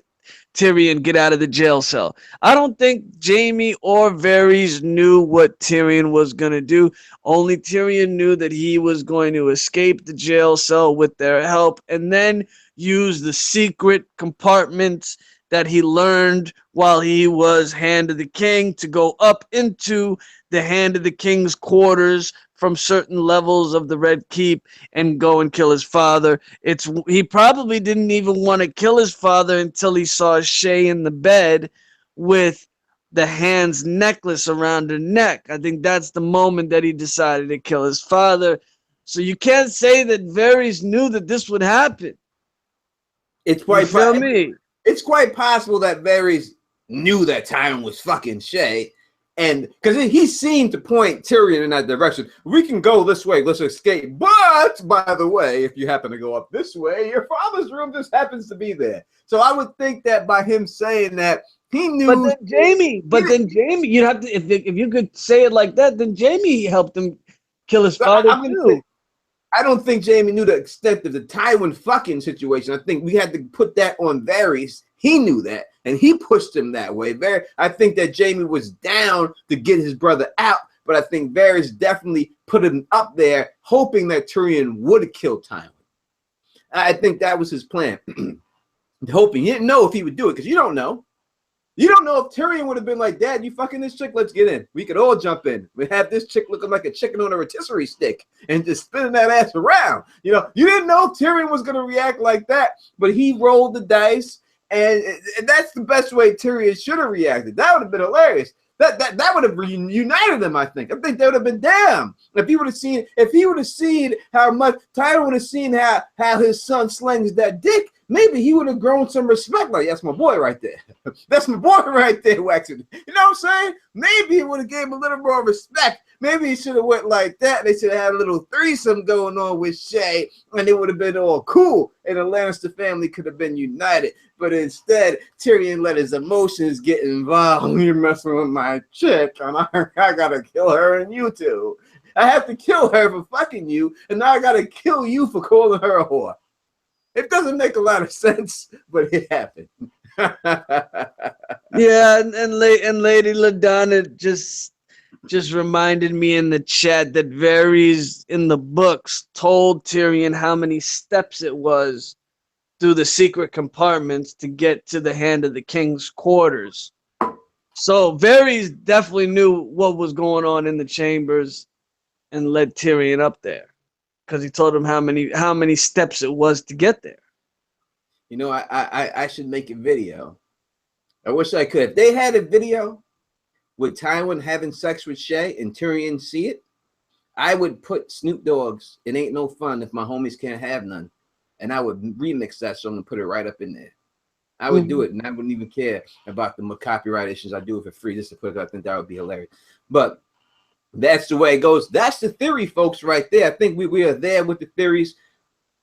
Tyrion get out of the jail cell. I don't think Jaime or Varys knew what Tyrion was going to do. Only Tyrion knew that he was going to escape the jail cell with their help and then use the secret compartments that he learned while he was Hand of the King to go up into the Hand of the King's quarters from certain levels of the Red Keep and go and kill his father. He probably didn't even want to kill his father until he saw Shay in the bed with the Hand's necklace around her neck. I think that's the moment that he decided to kill his father. So you can't say that Varys knew that this would happen. It's quite It's quite possible that Varys knew that Tywin was fucking Shay. And because he seemed to point Tyrion in that direction. We can go this way, let's escape. But by the way, if you happen to go up this way, your father's room just happens to be there. So I would think that by him saying that, he knew. But then Jaime, you'd have to, if you could say it like that, then Jaime helped him kill his father too. I don't think Jaime knew the extent of the Tywin fucking situation. I think we had to put that on Varys. He knew that, and he pushed him that way. I think that Jaime was down to get his brother out, but I think Varys definitely put him up there, hoping that Tyrion would kill Tywin. I think that was his plan. Hoping. He didn't know if he would do it, because you don't know. You don't know if Tyrion would have been like, Dad, you fucking this chick, let's get in. We could all jump in. We have this chick looking like a chicken on a rotisserie stick and just spinning that ass around. You know, you didn't know Tyrion was going to react like that, but he rolled the dice, and that's the best way Tyrion should have reacted. That would have been hilarious. That would have reunited them, I think. I think they would have been damn. If he would have seen how much Tyler would have seen how his son slings that dick, maybe he would have grown some respect. Like, that's my boy right there. That's my boy right there, Waxon. You know what I'm saying? Maybe he would have gave him a little more respect. Maybe he should have went like that. They should have had a little threesome going on with Shay, and it would have been all cool, and the Lannister family could have been united. But instead, Tyrion let his emotions get involved. You're messing with my chick, and I gotta kill her and you too. I have to kill her for fucking you, and now I gotta kill you for calling her a whore. It doesn't make a lot of sense, but it happened. Yeah, and Lady LaDonna just reminded me in the chat that Varys in the books told Tyrion how many steps it was through the secret compartments to get to the Hand of the King's quarters. So Varys definitely knew what was going on in the chambers, and led Tyrion up there because he told him how many steps it was to get there. You know, I should make a video. I wish I could. If they had a video with Tywin having sex with Shay and Tyrion see it, I would put Snoop Dogg's "It Ain't No Fun If My Homies Can't Have None," and I would remix that song and put it right up in there. I would do it, and I wouldn't even care about the copyright issues. I do it for free just to put it. I think that would be hilarious. But that's the way it goes. That's the theory, folks, right there. I think we are there with the theories.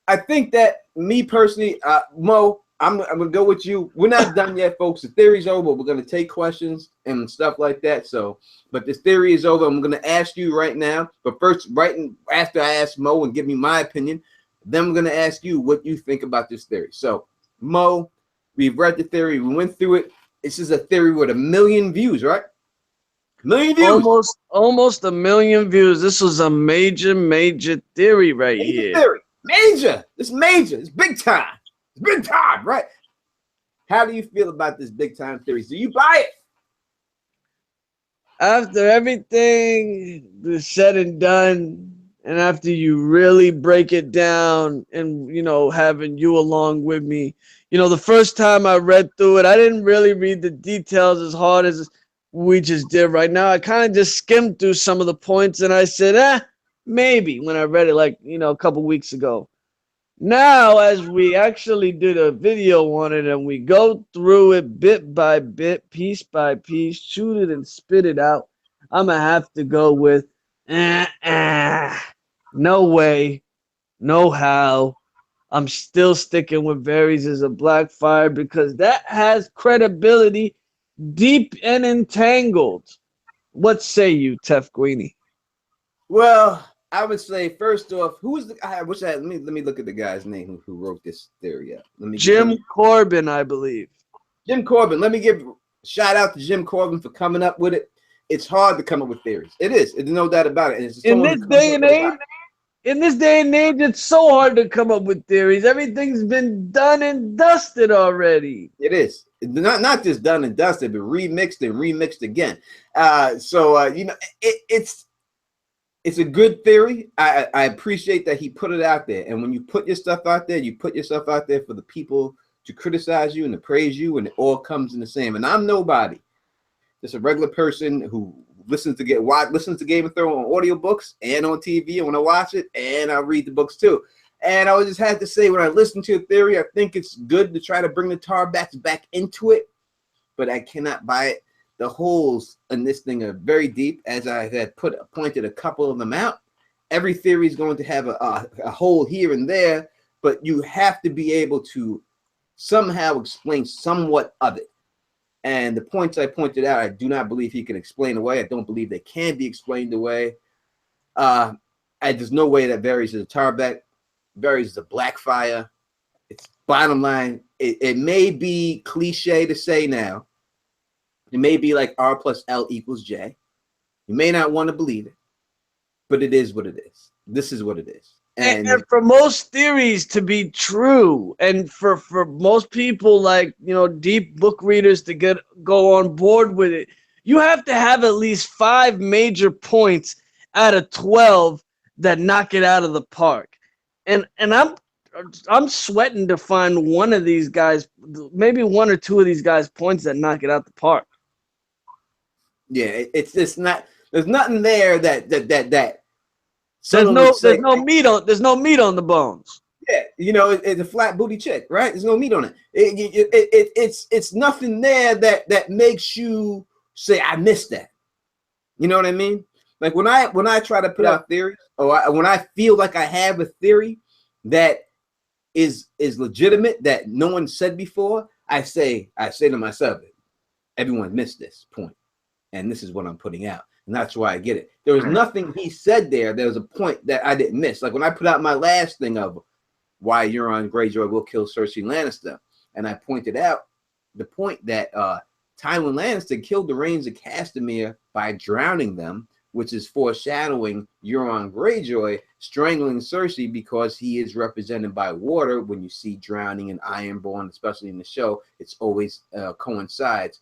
I think that me personally, Mo, I'm gonna go with you. We're not done yet, folks. The theory's over. We're gonna take questions and stuff like that. So, but this theory is over. I'm gonna ask you right now. But first, after I ask Mo and give me my opinion, then I'm gonna ask you what you think about this theory. So, Mo, we've read the theory. We went through it. This is a theory with 1 million views, right? 1 million views. Almost 1 million views. This was a major theory right here. Theory. Major. It's major. It's big time. It's big time, right? How do you feel about this big time theory? Do you buy it? After everything is said and done, and after you really break it down, and having you along with me, the first time I read through it, I didn't really read the details as hard as we just did right now. I kind of just skimmed through some of the points, and I said, maybe, when I read it a couple weeks ago. Now, as we actually did a video on it and we go through it bit by bit, piece by piece, shoot it and spit it out, I'm going to have to go with, no way, no how. I'm still sticking with Varys as a Blackfyre because that has credibility deep and entangled. What say you, Tef Queenie? Well, I would say first off, who's the? Let me look at the guy's name who wrote this theory up. Jim Corbin, I believe. Jim Corbin. Let me give a shout out to Jim Corbin for coming up with it. It's hard to come up with theories. It is. There's no doubt about it. And it's in this day and age, it's so hard to come up with theories. Everything's been done and dusted already. It is. Not just done and dusted, but remixed and remixed again. It's a good theory. I appreciate that he put it out there. And when you put your stuff out there, you put yourself out there for the people to criticize you and to praise you, and it all comes in the same. And I'm nobody. Just a regular person who listens to Game of Thrones on audiobooks and on TV. And when I watch it, and I read the books too. And I just had to say, when I listen to a theory, I think it's good to try to bring the Tarbecks back into it, but I cannot buy it. The holes in this thing are very deep, as I had pointed a couple of them out. Every theory is going to have a hole here and there, but you have to be able to somehow explain somewhat of it. And the points I pointed out, I do not believe he can explain away. I don't believe they can be explained away. There's no way that Varys is a Tarbeck. Varys is a Blackfyre. It's bottom line. It may be cliche to say now. It may be like R plus L equals J. You may not want to believe it, but it is what it is. This is what it is. And for most theories to be true, and for most people deep book readers to go on board with it, you have to have at least 5 major points out of 12 that knock it out of the park. And I'm sweating to find one of these guys, maybe 1 or 2 of these guys' points that knock it out the park. Yeah, it's just not. There's nothing there that. There's no meat on the bones. Yeah, it's a flat booty chick, right? There's no meat on it. It's nothing there that makes you say I missed that. You know what I mean? Like when I try to put out theories, or when I feel like I have a theory that is legitimate that no one said before, I say to myself, everyone missed this point. And this is what I'm putting out. And that's why I get it. There was nothing he said there. There was a point that I didn't miss. Like when I put out my last thing of why Euron Greyjoy will kill Cersei Lannister. And I pointed out the point that Tywin Lannister killed the Rains of Castamere by drowning them, which is foreshadowing Euron Greyjoy strangling Cersei because he is represented by water. When you see drowning in Ironborn, especially in the show, it's always coincides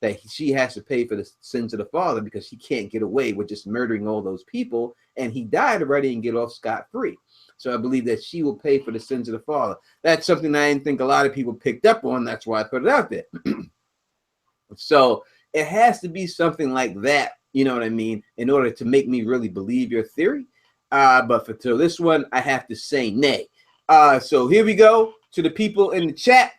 that she has to pay for the sins of the father because she can't get away with just murdering all those people, and he died already and get off scot-free. So I believe that she will pay for the sins of the father. That's something I didn't think a lot of people picked up on. That's why I put it out there. So it has to be something like that, you know what I mean, in order to make me really believe your theory. But for this one, I have to say nay. So here we go to the people in the chat.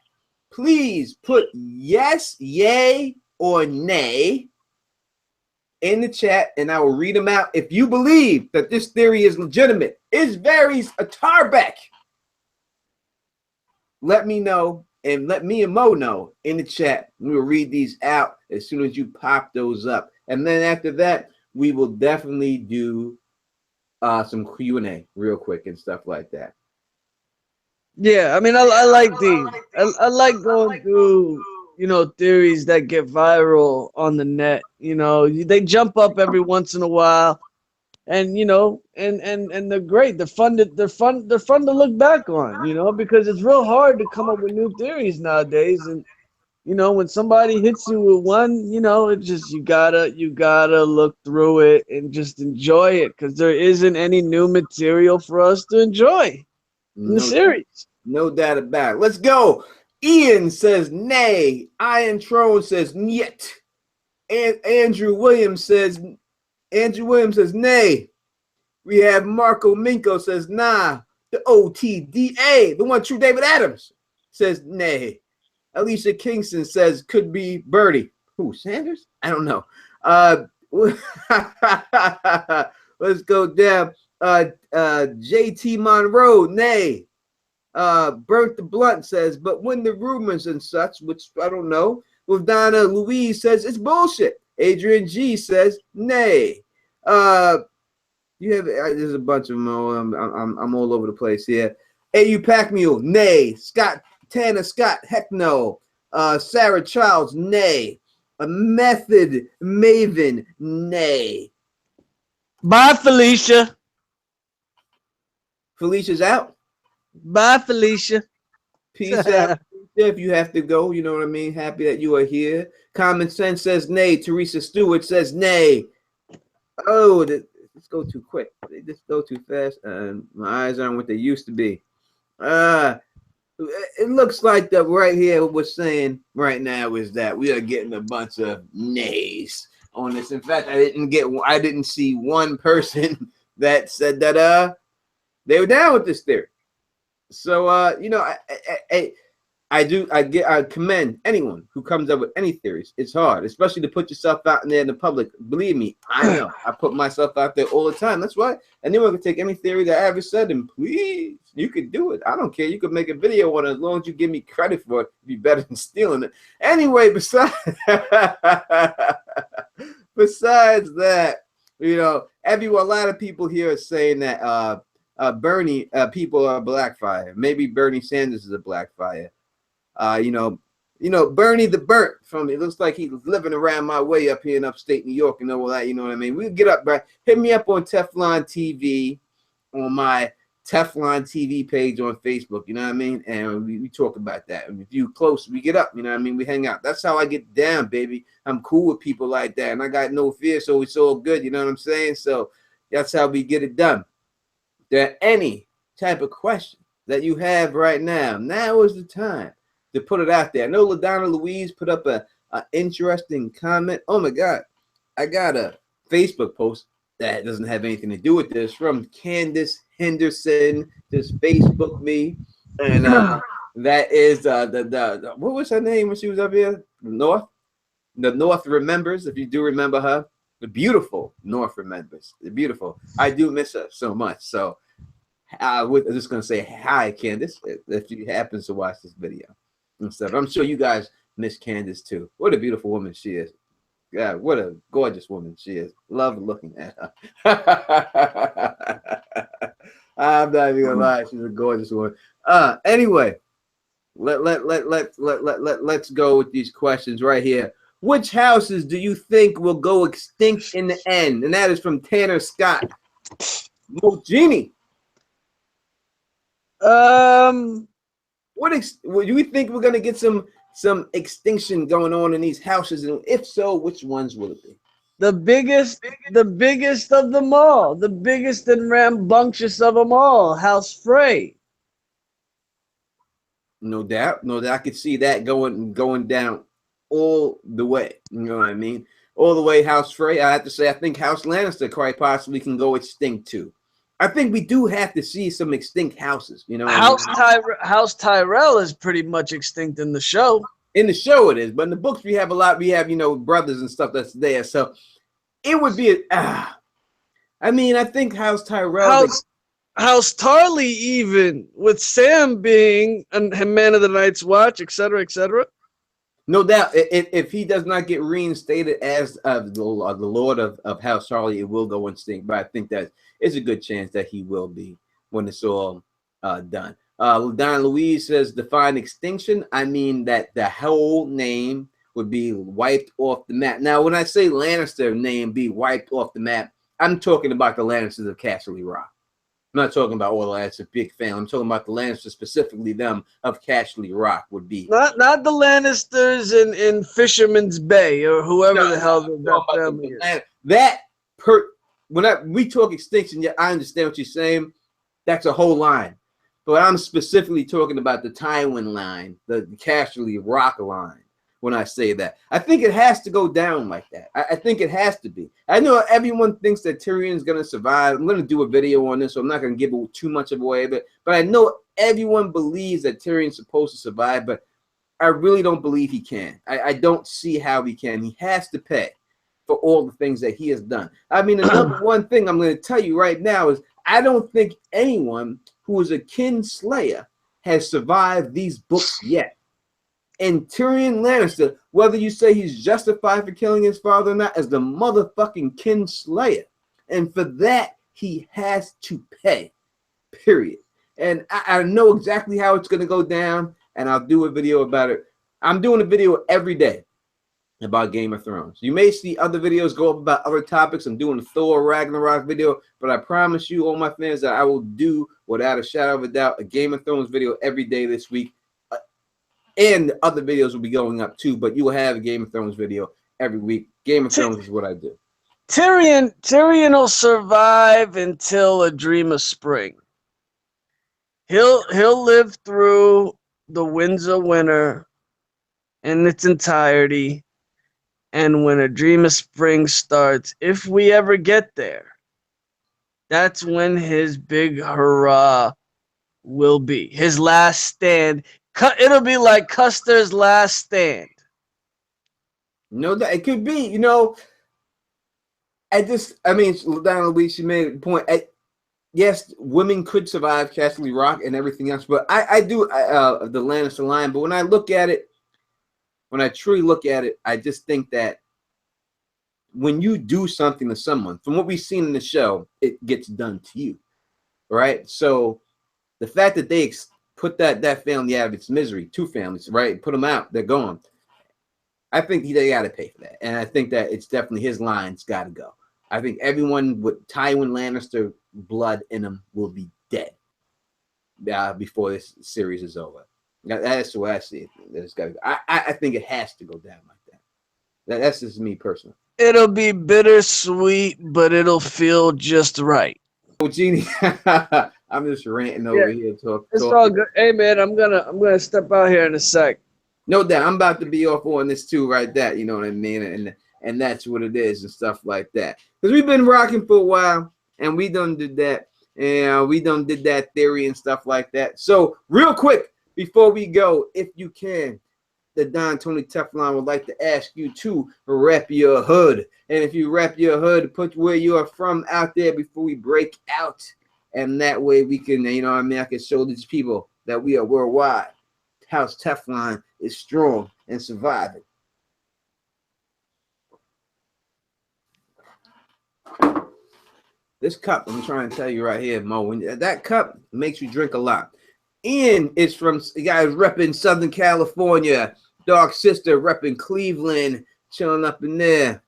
Please put yes, yay, or nay in the chat, and I will read them out. If you believe that this theory is legitimate, is Varys a Tarbeck? Let me know, and let me and Mo know in the chat. We will read these out as soon as you pop those up. And then after that, we will definitely do some Q&A real quick and stuff like that. Yeah, I mean, I like these. I like going through, you know, theories that get viral on the net. You know, they jump up every once in a while, and you know, and they're great. They're fun to look back on. You know, because it's real hard to come up with new theories nowadays. And you know, when somebody hits you with one, you know, it just you gotta look through it and just enjoy it, because there isn't any new material for us to enjoy in the series. No doubt about it. Let's go. Ian says nay. Iron Throne says niet. And Andrew Williams says nay. We have Marco Minko says nah. The OTDA, the one true David Adams, says nay. Alicia Kingston says could be Birdie. Who, Sanders? I don't know. Let's go down. JT Monroe, nay. Bert the Blunt says, but when the rumors and such, which I don't know, with Donna Louise says it's bullshit. Adrian G says nay. You have there's a bunch of them. I'm all over the place here. AU Pack Mule, nay. Tanner Scott, heck no. Sarah Childs, nay. A Method Maven, nay. Bye, Felicia. Felicia's out. Bye, Felicia. Peace out. If you have to go, you know what I mean. Happy that you are here. Common Sense says nay. Teresa Stewart says nay. Oh, let's go too quick. They just go too fast, and my eyes aren't what they used to be. It looks like that right here. What we're saying right now is that we are getting a bunch of nays on this. In fact, I didn't see one person that said that they were down with this theory. So you know, I commend anyone who comes up with any theories. It's hard, especially to put yourself out in there in the public. Believe me, I know. I put myself out there all the time. That's why anyone can take any theory that I ever said, and please, you could do it. I don't care. You could make a video on it as long as you give me credit for it. It'd be better than stealing it. Anyway, besides that, you know, a lot of people here are saying that Bernie people are Blackfyre. Maybe Bernie Sanders is a Blackfyre. You know, Bernie the Burnt from it looks like he's living around my way up here in upstate New York and all that, you know what I mean? We'll get up, right? Hit me up on Teflon TV, on my Teflon TV page on Facebook, you know what I mean? And we talk about that. And if you close, we get up, you know what I mean? We hang out. That's how I get down, baby. I'm cool with people like that, and I got no fear, so it's all good, you know what I'm saying? So that's how we get it done. If there are any type of question that you have right now, now is the time to put it out there. I know LaDonna Louise put up a interesting comment. Oh my God, I got a Facebook post that doesn't have anything to do with this from Candace Henderson. Just Facebook me, and that is the what was her name when she was up here? The North remembers. If you do remember her, the beautiful North remembers. The beautiful. I do miss her so much. So I'm just gonna say hi, Candace, if she happens to watch this video and stuff. I'm sure you guys miss Candace too. What a beautiful woman she is. God, what a gorgeous woman she is. Love looking at her. I'm not even gonna lie, she's a gorgeous woman. Anyway, let's go with these questions right here. Which houses do you think will go extinct in the end? And that is from Tanner Scott. Mojini. What do you think we're gonna get some some extinction going on in these houses? And if so, which ones will it be? The biggest of them all, the biggest and rambunctious of them all, House Frey. No doubt, no doubt. I could see that going down all the way. You know what I mean? All the way, House Frey. I have to say, I think House Lannister quite possibly can go extinct too. I think we do have to see some extinct houses. You know, House Tyrell is pretty much extinct in the show. In the show, it is, but in the books, we have a lot. We have, you know, brothers and stuff that's there. So it would be I mean, I think House Tyrell. House Tarly, even with Sam being a man of the Night's Watch, etc., etc. No doubt, if he does not get reinstated as the Lord of House Tarly, it will go extinct. But I think that it's a good chance that he will be when it's all done. Don Louise says, define extinction. I mean that the whole name would be wiped off the map. Now, when I say Lannister name be wiped off the map, I'm talking about the Lannisters of Castle Rock. I'm not talking about all the Lannisters, big fan. I'm talking about the Lannisters, specifically them of Castle Rock would be. Not the Lannisters in Fisherman's Bay or whoever the hell that family is. When we talk extinction, yeah, I understand what you're saying. That's a whole line. But I'm specifically talking about the Tywin line, the Castle Rock line. When I say that, I think it has to go down like that. I think it has to be. I know everyone thinks that Tyrion's going to survive. I'm going to do a video on this, so I'm not going to give too much away of it. But I know everyone believes that Tyrion's supposed to survive, but I really don't believe he can. I don't see how he can. He has to pay for all the things that he has done. I mean, the number one thing I'm going to tell you right now is I don't think anyone who is a kin slayer has survived these books yet. And Tyrion Lannister, whether you say he's justified for killing his father or not, is the motherfucking kin slayer. And for that, he has to pay, period. And I know exactly how it's going to go down, and I'll do a video about it. I'm doing a video every day about Game of Thrones. You may see other videos go up about other topics. I'm doing a Thor Ragnarok video, but I promise you, all my fans, that I will do, without a shadow of a doubt, a Game of Thrones video every day this week. And other videos will be going up too, but you will have a Game of Thrones video every week. Game of Thrones is what I do. Tyrion will survive until A Dream of Spring. He'll live through the Winds of Winter in its entirety, and when A Dream of Spring starts, if we ever get there, that's when his big hurrah will be. His last stand. It'll be like Custer's last stand. No, that it could be. You know, I mean, Donna Louise, she made a point. Yes, women could survive Castle Rock and everything else, but I do the Lannister line. But when I look at it, when I truly look at it, I just think that when you do something to someone, from what we've seen in the show, it gets done to you, right? So the fact that they put that family out of its misery, two families, right? Put them out, they're gone. I think they got to pay for that. And I think that it's definitely his line's got to go. I think everyone with Tywin Lannister blood in them will be dead before this series is over. That's the way I see it. It's gotta go. I think it has to go down like that. That's just me personally. It'll be bittersweet, but it'll feel just right. Oh, Jeannie, I'm just ranting over here. It's all good. Hey, man, I'm gonna step out here in a sec. No doubt, I'm about to be off on this too, right? That, you know what I mean, and that's what it is and stuff like that. Because we've been rocking for a while, and we done did that, and we done did that theory and stuff like that. So real quick before we go, if you can, the Don Tony Teflon would like to ask you to rep your hood. And if you rep your hood, put where you are from out there before we break out. And that way we can, you know what I mean, I can show these people that we are worldwide. House Teflon is strong and surviving. This cup, I'm trying to tell you right here, Mo, when that cup makes you drink a lot. Ian is from, guys, repping Southern California. Dark Sister repping Cleveland, chilling up in there.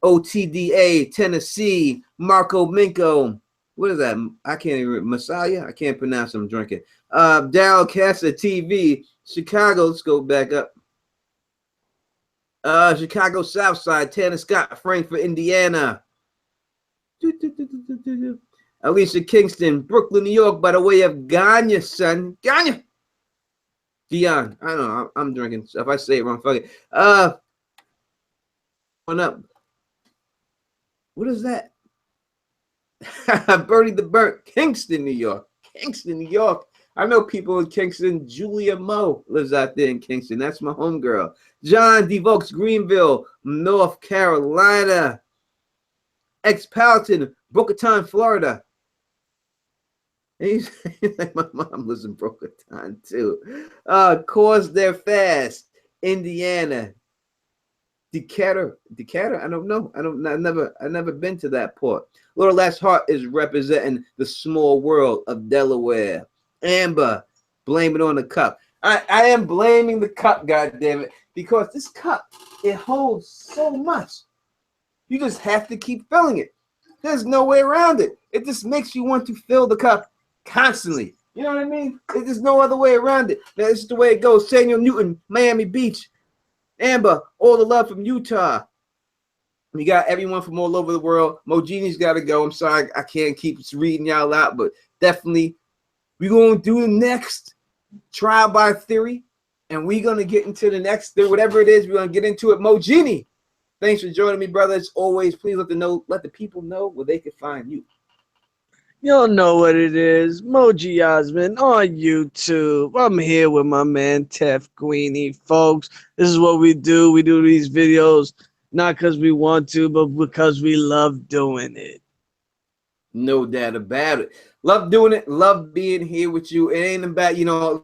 OTDA, Tennessee. Marco Minko. What is that? I can't even, Messiah? I can't pronounce. I'm drinking. Daryl Casser TV, Chicago. Let's go back up. Chicago Southside, Tanner Scott, Frankfurt, Indiana. Alicia Kingston, Brooklyn, New York, by the way of Ganya, son. Ganya. Dion. I don't know. I'm drinking. If I say it wrong, fuck it. One up. What is that? Bertie the Burnt, Kingston, New York. Kingston, New York. I know people in Kingston. Julia Moe lives out there in Kingston. That's my homegirl. John DeVokes, Greenville, North Carolina. Ex-Palatine, Boca Raton, Florida. He's like, my mom lives in Boca Raton too. Cause They're Fast, Indiana. Decatur. I don't know. I never been to that port. Laura Last Hart is representing the small world of Delaware. Amber, blame it on the cup. I am blaming the cup, goddammit, because this cup, it holds so much. You just have to keep filling it. There's no way around it. It just makes you want to fill the cup constantly. You know what I mean? There's no other way around it. That's the way it goes. Samuel Newton, Miami Beach. Amber, all the love from Utah. We got everyone from all over the world. Mogini's got to go. I'm sorry, I can't keep reading y'all out, but definitely we're going to do the next trial by theory, and we're going to get into the next theory. Whatever it is, we're going to get into it. Mogini, thanks for joining me, brother. As always, please let the people know where they can find you. Y'all know what it is. Moji Osmond on YouTube. I'm here with my man Tef Queenie, folks. This is what we do. We do these videos not because we want to, but because we love doing it. No doubt about it. Love doing it. Love being here with you. It ain't about,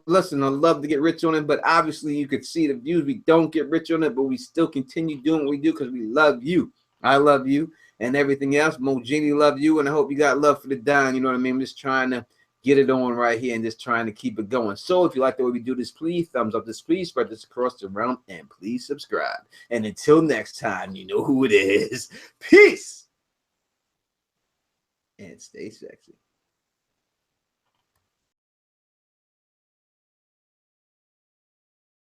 listen, I love to get rich on it, but obviously you could see the views. We don't get rich on it, but we still continue doing what we do because we love you. I love you. And everything else. Mogini love you, and I hope you got love for the Don. You know what I mean? I'm just trying to get it on right here and just trying to keep it going. So if you like the way we do this, please thumbs up this, please spread this across the realm, and please subscribe. And until next time, you know who it is. Peace and stay sexy.